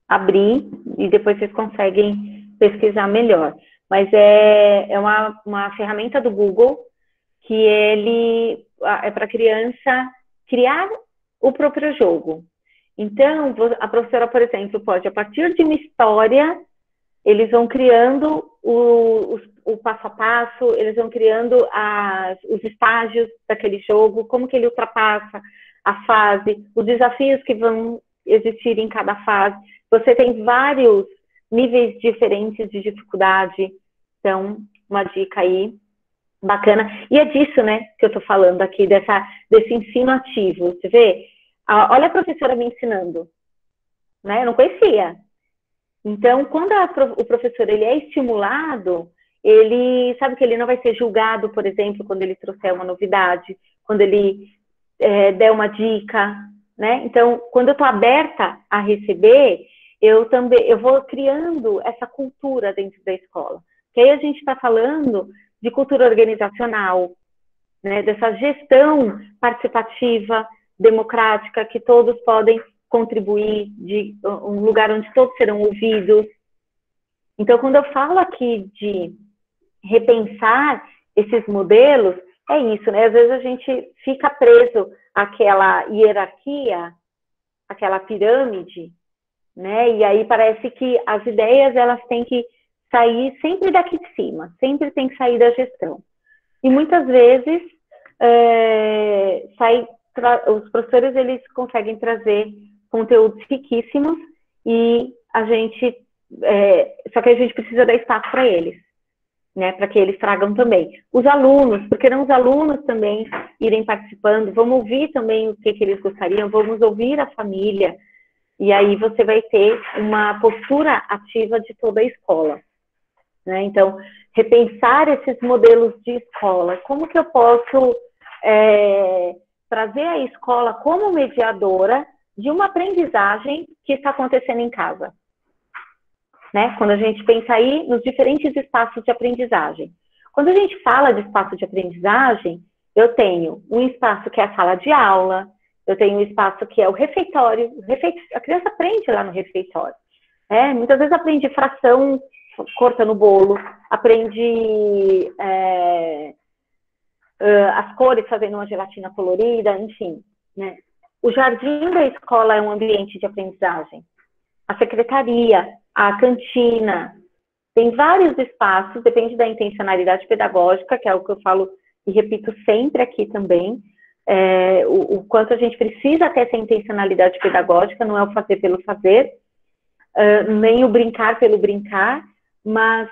Speaker 1: abrir, e depois vocês conseguem pesquisar melhor. Mas é uma ferramenta do Google, que ele é para a criança criar o próprio jogo. Então, a professora, por exemplo, pode, a partir de uma história, eles vão criando o passo a passo, eles vão criando os estágios daquele jogo, como que ele ultrapassa a fase, os desafios que vão existir em cada fase. Você tem vários níveis diferentes de dificuldade, então, uma dica aí bacana. E é disso, né, que eu tô falando aqui, desse ensino ativo. Você vê? Olha a professora me ensinando, né? Eu não conhecia. Então, quando o professor ele é estimulado, ele sabe que ele não vai ser julgado, por exemplo, quando ele trouxer uma novidade, quando ele der uma dica, né? Então, quando eu estou aberta a receber, eu vou criando essa cultura dentro da escola. Que aí a gente está falando de cultura organizacional, né? Dessa gestão participativa, democrática, que todos podem contribuir, de um lugar onde todos serão ouvidos. Então, quando eu falo aqui de repensar esses modelos, é isso, né? Às vezes a gente fica preso àquela hierarquia, àquela pirâmide, né? E aí parece que as ideias, elas têm que sair sempre daqui de cima, sempre tem que sair da gestão. E muitas vezes, os professores, eles conseguem trazer conteúdos riquíssimos e só que a gente precisa dar espaço para eles, né, para que eles tragam também. Os alunos, porque não os alunos também irem participando, vamos ouvir também o que eles gostariam, vamos ouvir a família, e aí você vai ter uma postura ativa de toda a escola, né? Então, repensar esses modelos de escola, como que eu posso trazer a escola como mediadora de uma aprendizagem que está acontecendo em casa, né? Quando a gente pensa aí nos diferentes espaços de aprendizagem. Quando a gente fala de espaço de aprendizagem, eu tenho um espaço que é a sala de aula, eu tenho um espaço que é o refeitório. A criança aprende lá no refeitório, né? Muitas vezes aprende fração, corta no bolo, aprende as cores fazendo uma gelatina colorida, enfim, né? O jardim da escola é um ambiente de aprendizagem. A secretaria, a cantina, tem vários espaços, depende da intencionalidade pedagógica, que é o que eu falo e repito sempre aqui também, o quanto a gente precisa ter essa intencionalidade pedagógica, não é o fazer pelo fazer, nem o brincar pelo brincar, mas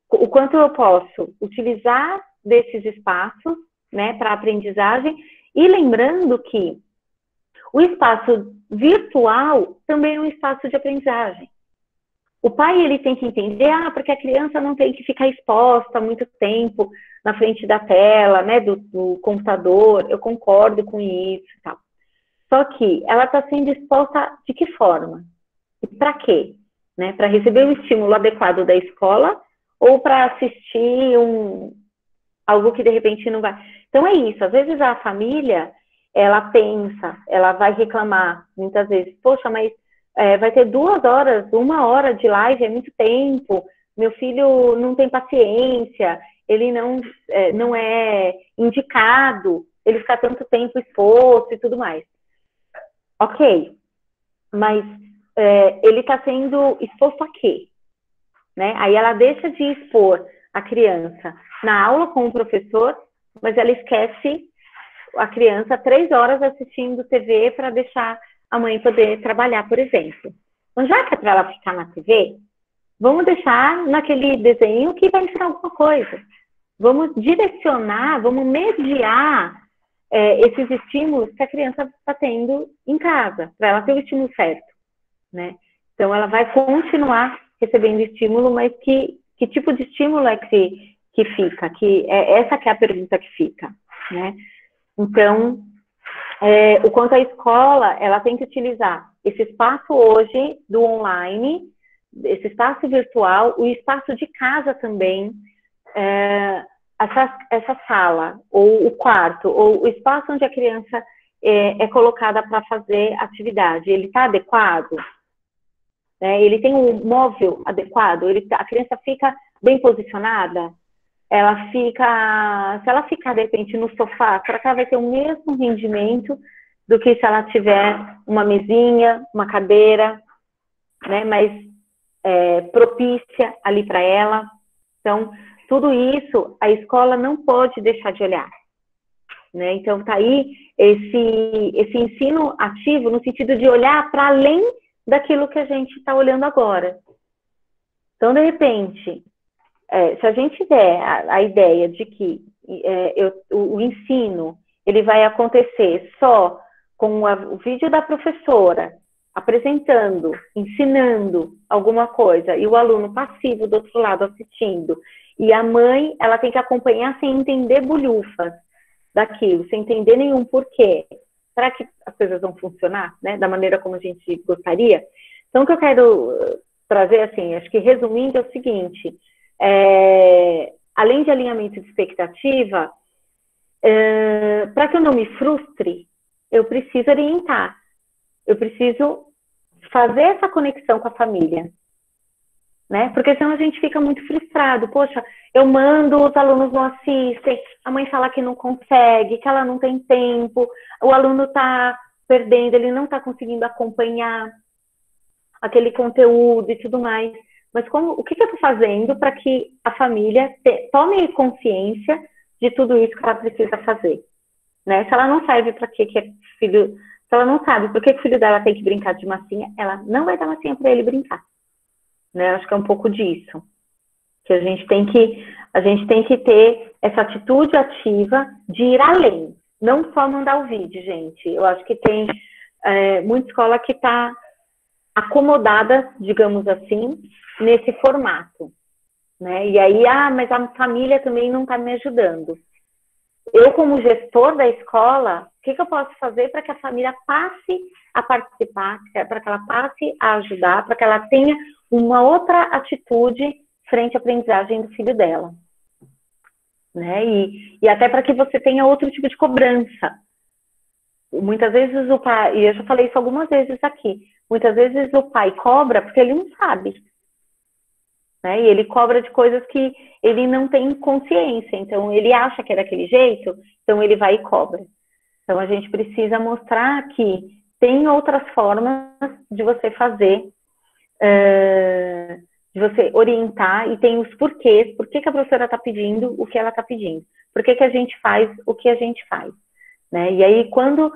Speaker 1: o quanto eu posso utilizar desses espaços, né, para aprendizagem, e lembrando que O espaço virtual também é um espaço de aprendizagem. O pai, ele tem que entender, porque a criança não tem que ficar exposta muito tempo na frente da tela, né, do computador, eu concordo com isso e tal. Só que ela está sendo exposta de que forma? E para quê? Né? Para receber o estímulo adequado da escola ou para assistir algo que de repente não vai... Então é isso, às vezes a família, ela pensa, ela vai reclamar, muitas vezes, poxa, mas vai ter 2 horas, 1 hora de live, é muito tempo, meu filho não tem paciência, ele não é indicado, ele fica tanto tempo exposto e tudo mais. Ok, mas ele está sendo exposto a quê? Né? Aí ela deixa de expor a criança na aula com o professor, mas ela esquece a criança 3 horas assistindo TV para deixar a mãe poder trabalhar, por exemplo. Então, já que é para ela ficar na TV, vamos deixar naquele desenho que vai ensinar alguma coisa. Vamos direcionar, vamos mediar esses estímulos que a criança está tendo em casa, para ela ter o estímulo certo, né? Então, ela vai continuar recebendo estímulo, mas que tipo de estímulo é que fica? Essa que é a pergunta que fica, né? Então, o quanto a escola, ela tem que utilizar esse espaço hoje do online, esse espaço virtual, o espaço de casa também, essa sala, ou o quarto, ou o espaço onde a criança é colocada para fazer atividade, ele está adequado? Ele tem um móvel adequado? A criança fica bem posicionada? Se ela ficar, de repente, no sofá, será que ela vai ter o mesmo rendimento do que se ela tiver uma mesinha, uma cadeira, né, mais propícia ali para ela? Então, tudo isso a escola não pode deixar de olhar, né? Então, está aí esse ensino ativo no sentido de olhar para além daquilo que a gente está olhando agora. Então, de repente, se a gente der a ideia de que o ensino ele vai acontecer só com o vídeo da professora apresentando, ensinando alguma coisa, e o aluno passivo do outro lado assistindo, e a mãe, ela tem que acompanhar sem entender bolhufas daquilo, sem entender nenhum porquê. Será que as coisas vão funcionar, né, da maneira como a gente gostaria? Então, o que eu quero trazer, assim, acho que resumindo, é o seguinte: além de alinhamento de expectativa, para que eu não me frustre, eu preciso orientar, eu preciso fazer essa conexão com a família, né? Porque senão a gente fica muito frustrado. Poxa, eu mando, os alunos não assistem, a mãe fala que não consegue, que ela não tem tempo, o aluno está perdendo, ele não está conseguindo acompanhar aquele conteúdo e tudo mais. Mas o que eu estou fazendo para que a família tome consciência de tudo isso que ela precisa fazer? Né? Se ela não serve para que filho... Se ela não sabe por que o filho dela tem que brincar de massinha, ela não vai dar massinha para ele brincar. Né? Acho que é um pouco disso. Que a gente tem que ter essa atitude ativa de ir além. Não só mandar o vídeo, gente. Eu acho que tem muita escola que está acomodada, digamos assim, nesse formato. Né? E aí, mas a família também não está me ajudando. Eu, como gestor da escola, o que eu posso fazer para que a família passe a participar, para que ela passe a ajudar, para que ela tenha uma outra atitude frente à aprendizagem do filho dela? Né? E até para que você tenha outro tipo de cobrança. Muitas vezes o pai, e eu já falei isso algumas vezes aqui, muitas vezes o pai cobra porque ele não sabe. Né? E ele cobra de coisas que ele não tem consciência. Então, ele acha que é daquele jeito, então ele vai e cobra. Então, a gente precisa mostrar que tem outras formas de você fazer, de você orientar, e tem os porquês, por que a professora está pedindo o que ela está pedindo, por que a gente faz o que a gente faz. Né? E aí, quando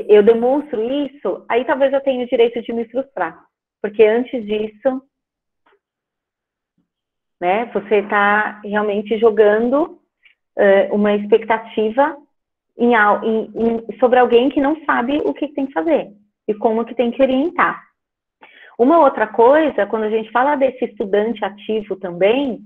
Speaker 1: eu demonstro isso, aí talvez eu tenha o direito de me frustrar, porque antes disso, né, você está realmente jogando uma expectativa sobre alguém que não sabe o que tem que fazer e como que tem que orientar. Uma outra coisa, quando a gente fala desse estudante ativo também,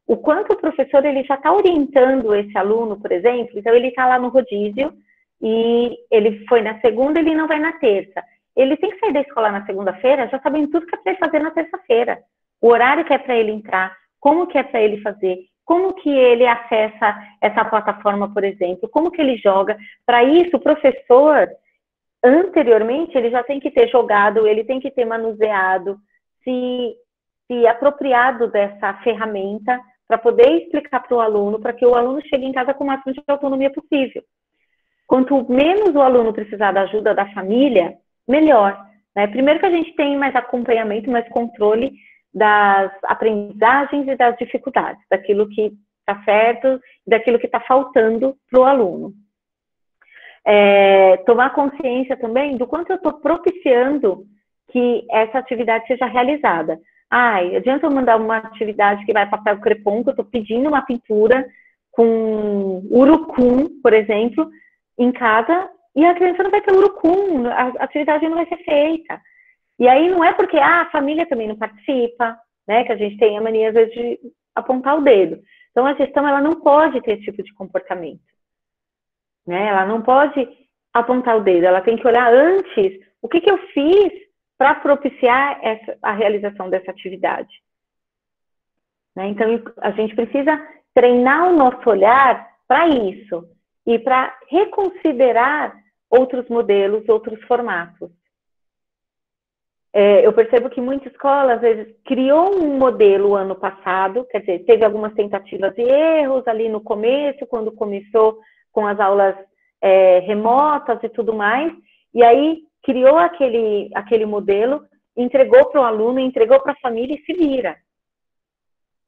Speaker 1: o quanto o professor ele já está orientando esse aluno, por exemplo, então ele está lá no rodízio e ele foi na segunda, ele não vai na terça. Ele tem que sair da escola na segunda-feira já sabendo tudo que é para ele fazer na terça-feira. O horário que é para ele entrar, como que é para ele fazer, como que ele acessa essa plataforma, por exemplo, como que ele joga. Para isso, o professor, anteriormente, ele já tem que ter jogado, ele tem que ter manuseado, se apropriado dessa ferramenta para poder explicar para o aluno, para que o aluno chegue em casa com o máximo de autonomia possível. Quanto menos o aluno precisar da ajuda da família, melhor. Né? Primeiro que a gente tem mais acompanhamento, mais controle das aprendizagens e das dificuldades, daquilo que está certo e daquilo que está faltando para o aluno. Tomar consciência também do quanto eu estou propiciando que essa atividade seja realizada. Adianta eu mandar uma atividade que vai papel crepom, que eu estou pedindo uma pintura com urucum, por exemplo, em casa, e a criança não vai ter urucum, a atividade não vai ser feita. E aí não é porque a família também não participa, né, que a gente tem a mania, às vezes, de apontar o dedo. Então, a gestão, ela não pode ter esse tipo de comportamento. Né? Ela não pode apontar o dedo, ela tem que olhar antes o que eu fiz para propiciar a realização dessa atividade. Né? Então, a gente precisa treinar o nosso olhar para isso e para reconsiderar outros modelos, outros formatos. Eu percebo que muita escola, às vezes, criou um modelo ano passado, quer dizer, teve algumas tentativas e erros ali no começo, quando começou com as aulas remotas e tudo mais, e aí criou aquele modelo, entregou para o aluno, entregou para a família e se vira.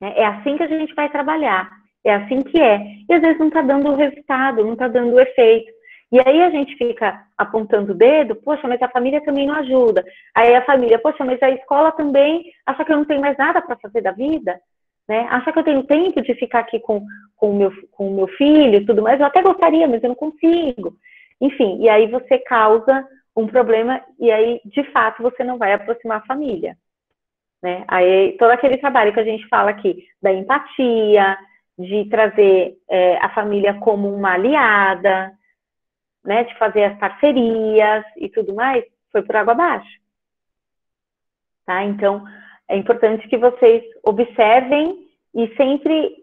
Speaker 1: É assim que a gente vai trabalhar, é assim que é. E às vezes não está dando o resultado, não está dando o efeito. E aí a gente fica apontando o dedo, poxa, mas a família também não ajuda. Aí a família, poxa, mas a escola também acha que eu não tenho mais nada para fazer da vida, né? Acha que eu tenho tempo de ficar aqui com o meu filho e tudo mais. Eu até gostaria, mas eu não consigo. Enfim, e aí você causa um problema e aí, de fato, você não vai aproximar a família. Né? Aí todo aquele trabalho que a gente fala aqui, da empatia, de trazer a família como uma aliada, né, de fazer as parcerias e tudo mais, foi por água abaixo. Tá? Então, é importante que vocês observem e sempre...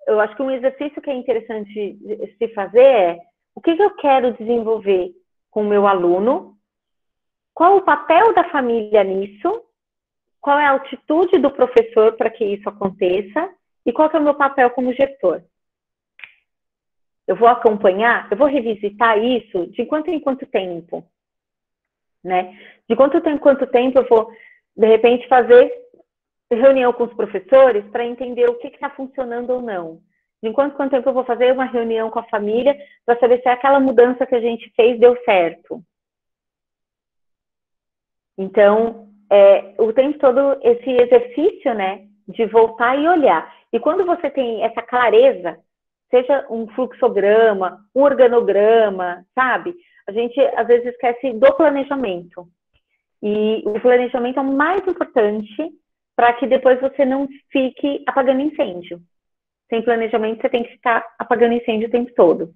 Speaker 1: eu acho que um exercício que é interessante se fazer é o que eu quero desenvolver com o meu aluno, qual o papel da família nisso, qual é a atitude do professor para que isso aconteça e qual que é o meu papel como gestor. Eu vou acompanhar, eu vou revisitar isso de quanto em quanto tempo, né? De quanto em quanto tempo eu vou, de repente, fazer reunião com os professores para entender o que está funcionando ou não. De quanto tempo eu vou fazer uma reunião com a família para saber se aquela mudança que a gente fez deu certo. Então, o tempo todo esse exercício, né, de voltar e olhar. E quando você tem essa clareza, seja um fluxograma, um organograma, sabe? A gente, às vezes, esquece do planejamento. E o planejamento é o mais importante para que depois você não fique apagando incêndio. Sem planejamento, você tem que ficar apagando incêndio o tempo todo.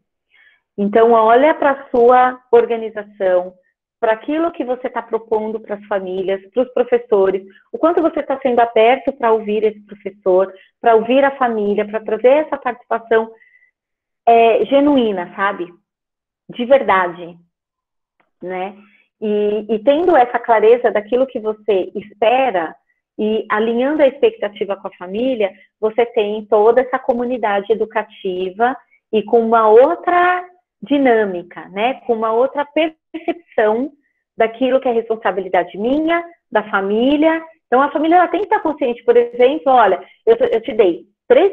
Speaker 1: Então, olha para a sua organização, para aquilo que você está propondo para as famílias, para os professores, o quanto você está sendo aberto para ouvir esse professor, para ouvir a família, para trazer essa participação genuína, sabe? De verdade, né? E tendo essa clareza daquilo que você espera e alinhando a expectativa com a família, você tem toda essa comunidade educativa e com uma outra dinâmica, né? Com uma outra percepção daquilo que é responsabilidade minha, da família. Então, a família ela tem que estar consciente, por exemplo, olha, eu te dei 3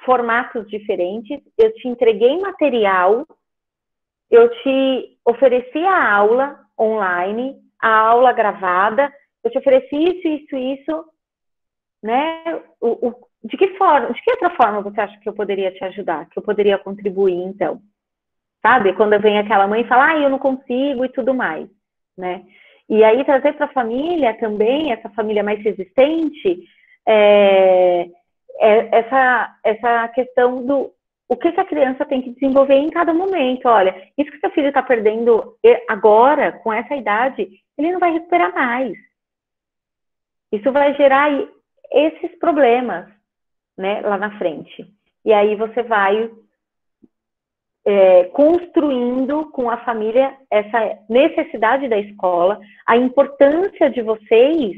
Speaker 1: formatos diferentes, eu te entreguei material, eu te ofereci a aula online, a aula gravada, eu te ofereci isso, né? de que forma, de que outra forma você acha que eu poderia te ajudar, que eu poderia contribuir, então? Sabe? Quando vem aquela mãe e fala, eu não consigo e tudo mais, né? E aí trazer para a família também, essa família mais resistente, essa questão do o que a criança tem que desenvolver em cada momento. Olha, isso que seu filho está perdendo agora, com essa idade, ele não vai recuperar mais. Isso vai gerar esses problemas, né, lá na frente. E aí você vai construindo com a família essa necessidade da escola, a importância de vocês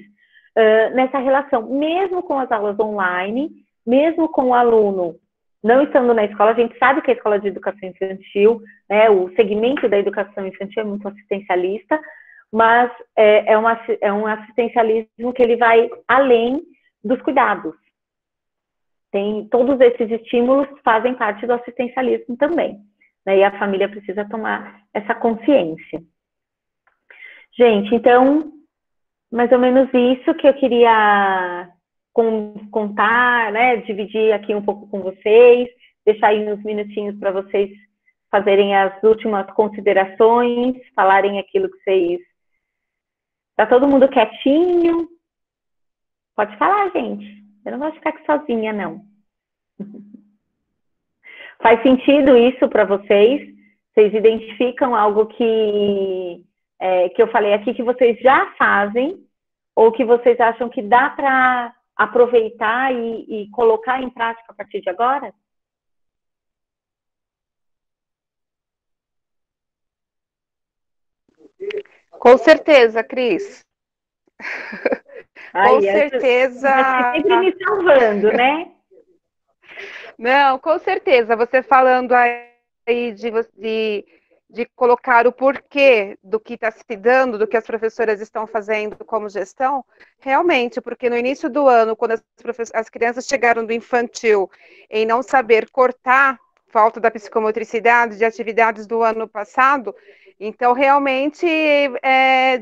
Speaker 1: nessa relação, mesmo com as aulas online, mesmo com o aluno não estando na escola. A gente sabe que a escola de educação infantil, né, o segmento da educação infantil é muito assistencialista, mas é um assistencialismo que ele vai além dos cuidados. Todos esses estímulos fazem parte do assistencialismo também. Né, e a família precisa tomar essa consciência. Gente, então, mais ou menos isso que eu queria contar, né, dividir aqui um pouco com vocês, deixar aí uns minutinhos para vocês fazerem as últimas considerações, falarem aquilo que vocês... Tá todo mundo quietinho? Pode falar, gente. Eu não vou ficar aqui sozinha, não. Faz sentido isso para vocês? Vocês identificam algo que eu falei aqui que vocês já fazem ou que vocês acham que dá para aproveitar e colocar em prática a partir de agora?
Speaker 3: Com certeza, Cris. Com certeza.
Speaker 1: Você sempre me salvando, né?
Speaker 3: Não, com certeza. Você falando aí de colocar o porquê do que está se dando, do que as professoras estão fazendo como gestão, realmente, porque no início do ano, quando as crianças chegaram do infantil em não saber cortar falta da psicomotricidade de atividades do ano passado, então realmente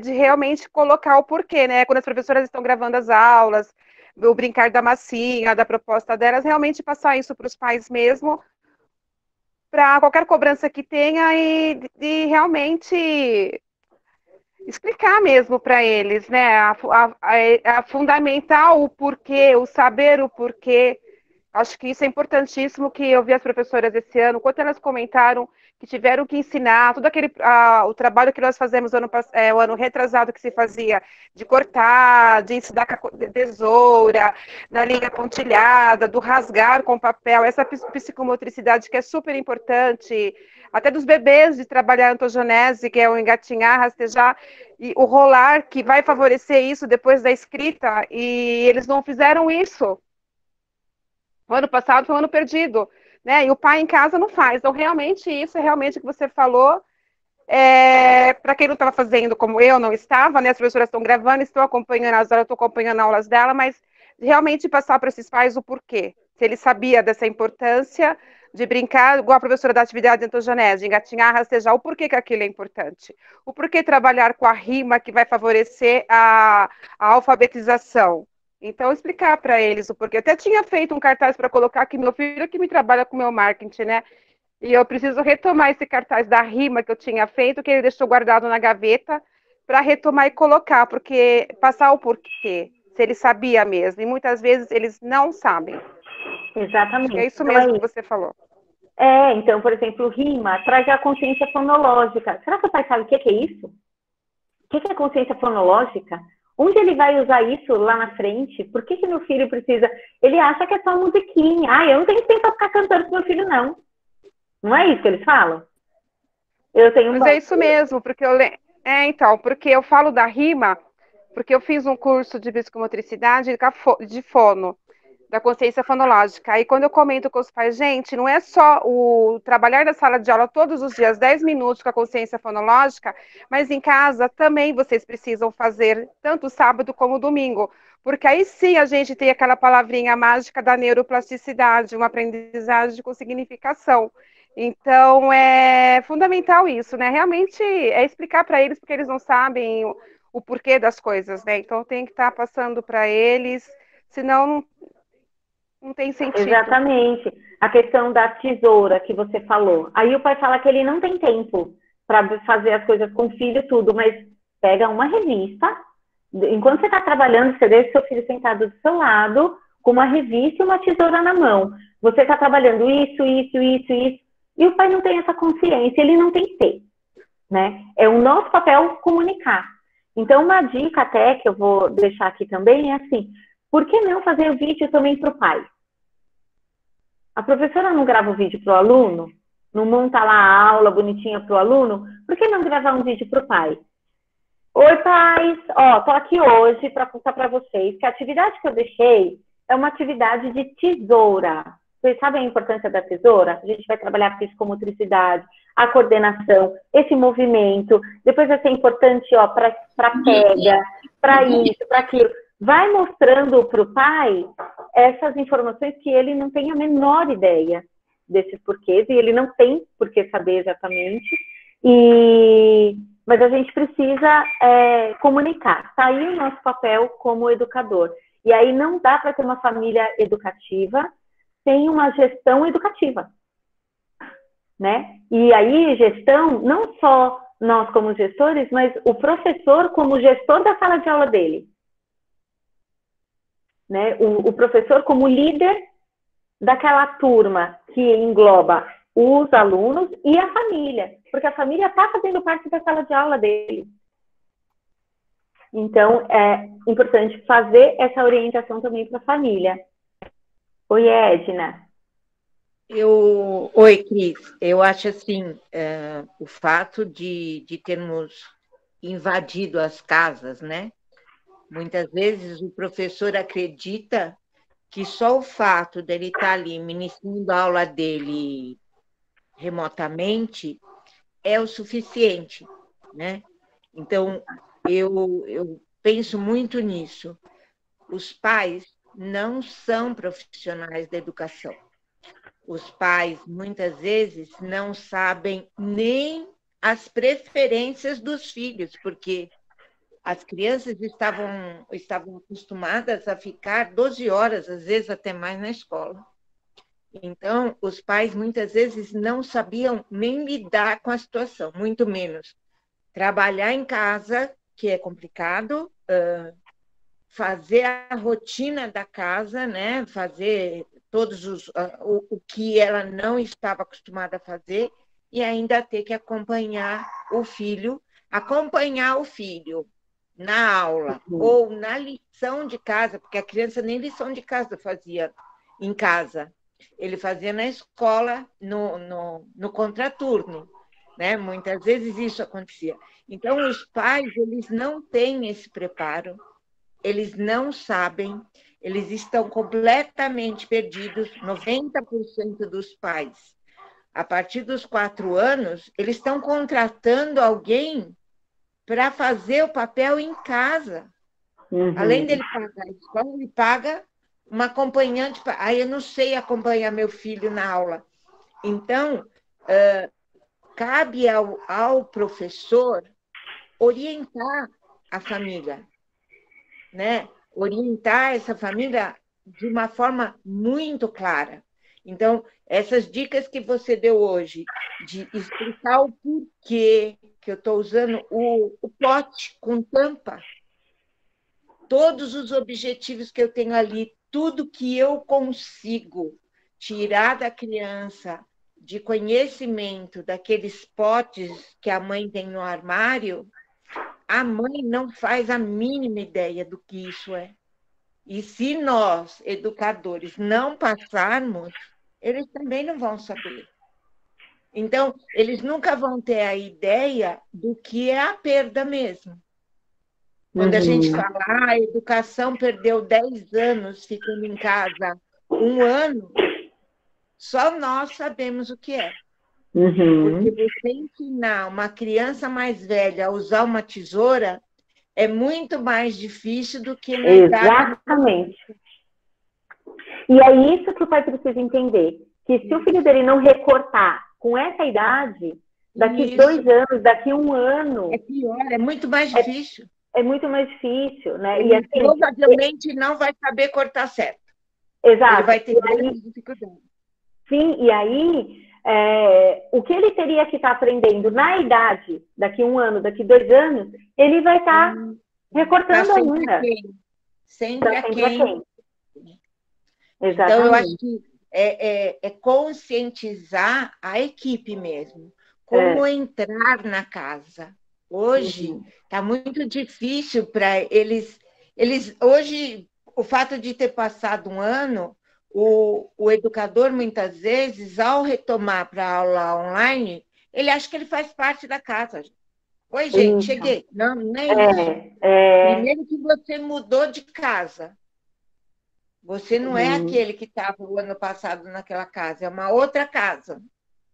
Speaker 3: de realmente colocar o porquê, né? Quando as professoras estão gravando as aulas, o brincar da massinha, da proposta delas, realmente passar isso para os pais mesmo, para qualquer cobrança que tenha e realmente explicar mesmo para eles, né? A fundamentar o porquê, o saber o porquê. Acho que isso é importantíssimo, que eu vi as professoras esse ano, quanto elas comentaram que tiveram que ensinar todo o trabalho que nós fazemos o ano retrasado, que se fazia de cortar, de ensinar com a tesoura, na linha pontilhada, do rasgar com papel, essa psicomotricidade que é super importante, até dos bebês, de trabalhar a antogenese, que é o engatinhar, rastejar, e o rolar, que vai favorecer isso depois da escrita, e eles não fizeram isso. O ano passado foi um ano perdido, né? E o pai em casa não faz. Então, realmente, isso é realmente o que você falou. Para quem não estava fazendo, como eu não estava, né? As professoras estão gravando, estou acompanhando as aulas, estou acompanhando as aulas dela, mas realmente passar para esses pais o porquê. Se ele sabia dessa importância de brincar, igual a professora da atividade entogenese, engatinhar, rastejar, o porquê que aquilo é importante. O porquê trabalhar com a rima que vai favorecer a alfabetização. Então, explicar para eles o porquê. Eu até tinha feito um cartaz para colocar aqui, meu filho que me trabalha com o meu marketing, né? E eu preciso retomar esse cartaz da rima que eu tinha feito, que ele deixou guardado na gaveta, para retomar e colocar, porque passar o porquê, se ele sabia mesmo. E muitas vezes eles não sabem.
Speaker 1: Exatamente.
Speaker 3: É isso mesmo que você falou.
Speaker 1: Então, por exemplo, rima traz a consciência fonológica. Será que o pai sabe o que é isso? O que é consciência fonológica? Onde ele vai usar isso lá na frente? Por que meu filho precisa... Ele acha que é só musiquinha. Eu não tenho tempo para ficar cantando com meu filho, não. Não é isso que eles falam?
Speaker 3: Mas é isso mesmo, porque porque eu falo da rima, porque eu fiz um curso de psicomotricidade de fono, da consciência fonológica. Aí quando eu comento com os pais, gente, não é só o trabalhar na sala de aula todos os dias, 10 minutos com a consciência fonológica, mas em casa também vocês precisam fazer, tanto sábado como domingo, porque aí sim a gente tem aquela palavrinha mágica da neuroplasticidade, uma aprendizagem com significação. Então, é fundamental isso, né? Realmente é explicar para eles, porque eles não sabem o porquê das coisas, né? Então, tem que estar passando para eles, senão Não tem sentido.
Speaker 1: Exatamente. A questão da tesoura que você falou. Aí o pai fala que ele não tem tempo para fazer as coisas com o filho, tudo, mas pega uma revista. Enquanto você está trabalhando, você deixa seu filho sentado do seu lado, com uma revista e uma tesoura na mão. Você está trabalhando isso, e o pai não tem essa consciência, ele não tem que ter, né? É o nosso papel comunicar. Então, uma dica até que eu vou deixar aqui também é assim, por que não fazer o vídeo também para o pai? A professora não grava o vídeo para o aluno? Não monta lá a aula bonitinha para o aluno? Por que não gravar um vídeo para o pai? Oi, pais! Ó, tô aqui hoje para contar para vocês que a atividade que eu deixei é uma atividade de tesoura. Vocês sabem a importância da tesoura? A gente vai trabalhar a psicomotricidade, a coordenação, esse movimento. Depois vai ser importante, ó, para pega, para isso, para aquilo. Vai mostrando para o pai essas informações que ele não tem a menor ideia desses porquês, e ele não tem por que saber exatamente. Mas a gente precisa comunicar. Tá aí o nosso papel como educador. E aí não dá para ter uma família educativa sem uma gestão educativa, né? E aí gestão, não só nós como gestores, mas o professor como gestor da sala de aula dele, né? O professor como líder daquela turma que engloba os alunos e a família, porque a família está fazendo parte da sala de aula dele. Então, é importante fazer essa orientação também para a família. Oi, Edna.
Speaker 4: Oi, Cris. Eu acho assim, o fato de termos invadido as casas, né? Muitas vezes o professor acredita que só o fato dele estar ali ministrando a aula dele remotamente é o suficiente, né? Então, eu penso muito nisso. Os pais não são profissionais da educação. Os pais, muitas vezes, não sabem nem as preferências dos filhos, porque as crianças estavam acostumadas a ficar 12 horas, às vezes até mais, na escola. Então, os pais, muitas vezes, não sabiam nem lidar com a situação, muito menos trabalhar em casa, que é complicado, fazer a rotina da casa, né? Fazer o que ela não estava acostumada a fazer, e ainda ter que acompanhar o filho na aula ou na lição de casa, porque a criança nem lição de casa fazia em casa, ele fazia na escola, no contraturno, né? Muitas vezes isso acontecia. Então, os pais, eles não têm esse preparo, eles não sabem, eles estão completamente perdidos. 90% dos pais, a partir dos 4 anos, eles estão contratando alguém para fazer o papel em casa. Uhum. Além dele pagar a escola, ele paga uma acompanhante. Aí eu não sei acompanhar meu filho na aula. Então, cabe ao professor orientar a família, né? Orientar essa família de uma forma muito clara. Então, essas dicas que você deu hoje, de explicar o porquê que eu estou usando o pote com tampa, todos os objetivos que eu tenho ali, tudo que eu consigo tirar da criança de conhecimento daqueles potes que a mãe tem no armário, a mãe não faz a mínima ideia do que isso é. E se nós, educadores, não passarmos, eles também não vão saber. Então, eles nunca vão ter a ideia do que é a perda mesmo. Quando a gente fala, a educação perdeu 10 anos ficando em casa 1 ano, só nós sabemos o que é. Porque você ensinar uma criança mais velha a usar uma tesoura é muito mais difícil do que...
Speaker 1: Exatamente. E é isso que o pai precisa entender. Que se o filho dele não recortar com essa idade, daqui 2 anos, daqui 1 ano...
Speaker 4: É pior, é muito mais difícil.
Speaker 1: É muito mais difícil, né?
Speaker 4: Ele provavelmente não vai saber cortar certo.
Speaker 1: Exato.
Speaker 4: Ele vai ter grandes dificuldades.
Speaker 1: Sim, e aí, o que ele teria que estar aprendendo na idade, daqui 1 ano, daqui 2 anos, ele vai estar recortando
Speaker 4: Tá sempre
Speaker 1: ainda.
Speaker 4: Sempre a quem.
Speaker 1: Exatamente.
Speaker 4: Então, eu acho que é conscientizar a equipe mesmo. Como entrar na casa. Hoje está muito difícil para eles. Hoje, o fato de ter passado 1 ano, o educador, muitas vezes, ao retomar para a aula online, ele acha que ele faz parte da casa. Oi, gente, cheguei. Não, não é isso. Primeiro que você mudou de casa. Você não é aquele que estava o ano passado naquela casa, é uma outra casa.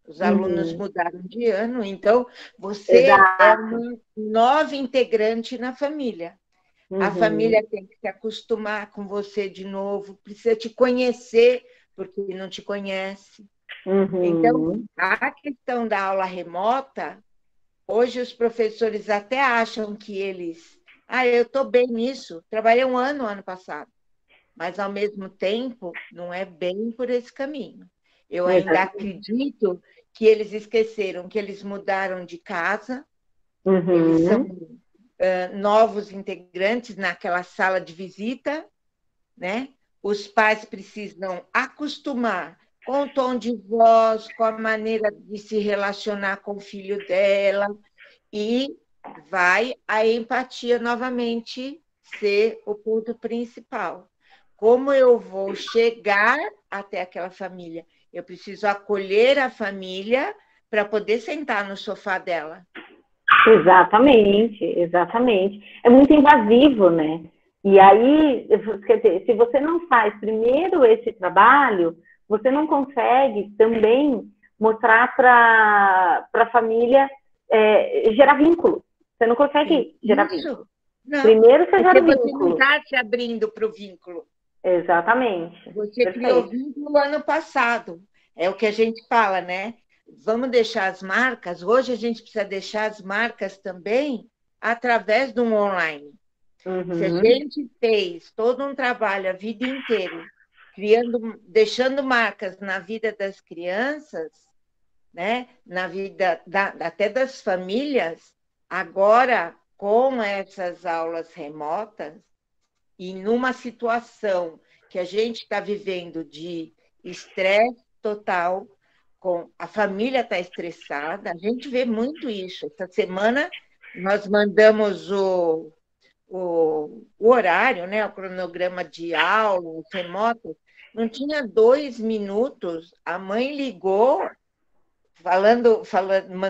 Speaker 4: Os alunos mudaram de ano, então você é uma nova integrante na família. A família tem que se acostumar com você de novo, precisa te conhecer, porque não te conhece. Então, a questão da aula remota, hoje os professores até acham que eles... eu estou bem nisso, trabalhei 1 ano ano passado, mas, ao mesmo tempo, não é bem por esse caminho. Eu ainda acredito que eles esqueceram que eles mudaram de casa, eles são novos integrantes naquela sala de visita, né? Os pais precisam acostumar com o tom de voz, com a maneira de se relacionar com o filho dela, e vai a empatia novamente ser o ponto principal. Como eu vou chegar até aquela família? Eu preciso acolher a família para poder sentar no sofá dela.
Speaker 1: Exatamente, exatamente. É muito invasivo, né? E aí, quer dizer, se você não faz primeiro esse trabalho, você não consegue também mostrar para a família gerar vínculo. Você não consegue gerar vínculo.
Speaker 4: Não,
Speaker 1: primeiro você gera vínculo.
Speaker 4: Você não está se abrindo para o vínculo.
Speaker 1: Exatamente.
Speaker 4: Você criou vínculo ano passado. É o que a gente fala, né? Vamos deixar as marcas. Hoje a gente precisa deixar as marcas também através de um online. Se a gente fez todo um trabalho a vida inteira, deixando marcas na vida das crianças, né? Na vida até das famílias, agora, com essas aulas remotas, e numa situação que a gente está vivendo de estresse total, a família está estressada, a gente vê muito isso. Essa semana nós mandamos o horário, né, o cronograma de aula, remoto, não tinha 2 minutos, a mãe ligou,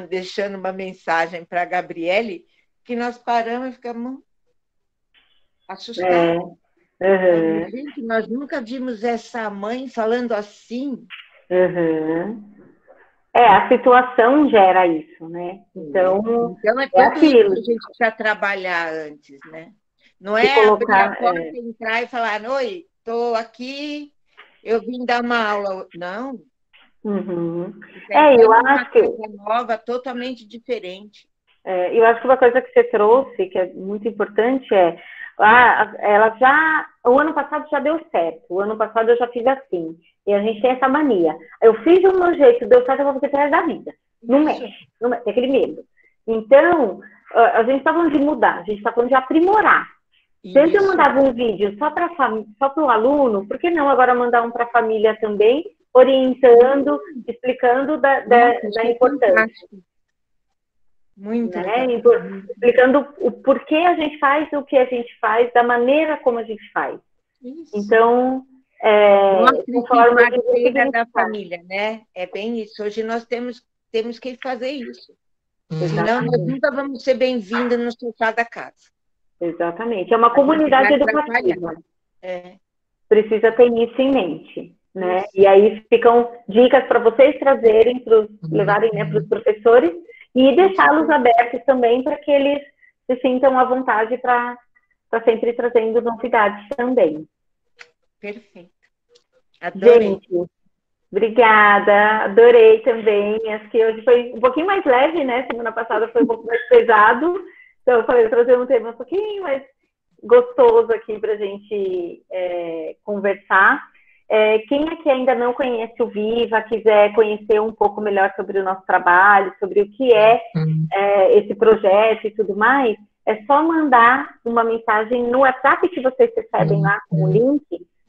Speaker 4: deixando uma mensagem para a Gabriele, que nós paramos e ficamos assustados. Gente, nós nunca vimos essa mãe falando assim.
Speaker 1: A situação gera isso, né? Então
Speaker 4: é tudo aquilo que a gente precisa trabalhar antes, né? Não é abrir a porta, entrar e falar, oi, estou aqui, eu vim dar uma aula. Não.
Speaker 1: Eu acho que...
Speaker 4: Uma coisa nova, totalmente diferente.
Speaker 1: Eu acho que uma coisa que você trouxe, que é muito importante, o ano passado já deu certo, o ano passado eu já fiz assim, e a gente tem essa mania. Eu fiz do meu jeito, deu certo, eu vou fazer pro resto da vida. Não mexe, tem aquele medo. Então, a gente está falando de mudar, a gente está falando de aprimorar. Sempre eu mandava um vídeo só para o aluno, por que não agora mandar um para a família também, orientando, explicando da importância.
Speaker 4: Muito,
Speaker 1: né? Explicando o porquê a gente faz o que a gente faz, da maneira como a gente faz.
Speaker 4: Isso.
Speaker 1: Então,
Speaker 4: parceira da família, né? É bem isso. Hoje nós temos que fazer isso. Senão nós nunca vamos ser bem-vindos no sofá da casa.
Speaker 1: Exatamente. É uma comunidade educativa. Precisa ter isso em mente. Né? E aí ficam dicas para vocês trazerem, levarem, né, para os professores, e deixá-los abertos também para que eles se sintam à vontade para sempre trazendo novidades também.
Speaker 4: Perfeito. Adorei.
Speaker 1: Gente, obrigada. Adorei também. Acho que hoje foi um pouquinho mais leve, né? Semana passada foi um pouco mais pesado. Então, eu falei, trazer um tema um pouquinho mais gostoso aqui para a gente conversar. Quem aqui ainda não conhece o Viva, quiser conhecer um pouco melhor sobre o nosso trabalho, sobre o que é esse projeto e tudo mais, é só mandar uma mensagem no WhatsApp que vocês recebem lá com o link.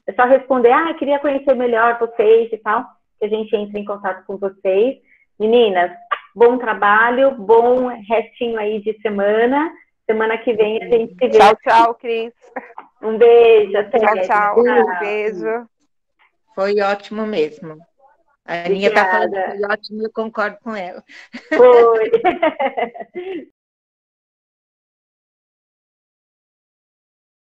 Speaker 1: É só responder, eu queria conhecer melhor vocês e tal, que a gente entra em contato com vocês. Meninas, bom trabalho, bom restinho aí de semana. Semana que vem a gente se vê.
Speaker 3: Tchau, tchau, Cris.
Speaker 1: Um beijo, até.
Speaker 3: Tchau. Um beijo.
Speaker 4: Foi ótimo mesmo. A Aninha está falando que foi ótimo e eu concordo com ela.
Speaker 1: Foi.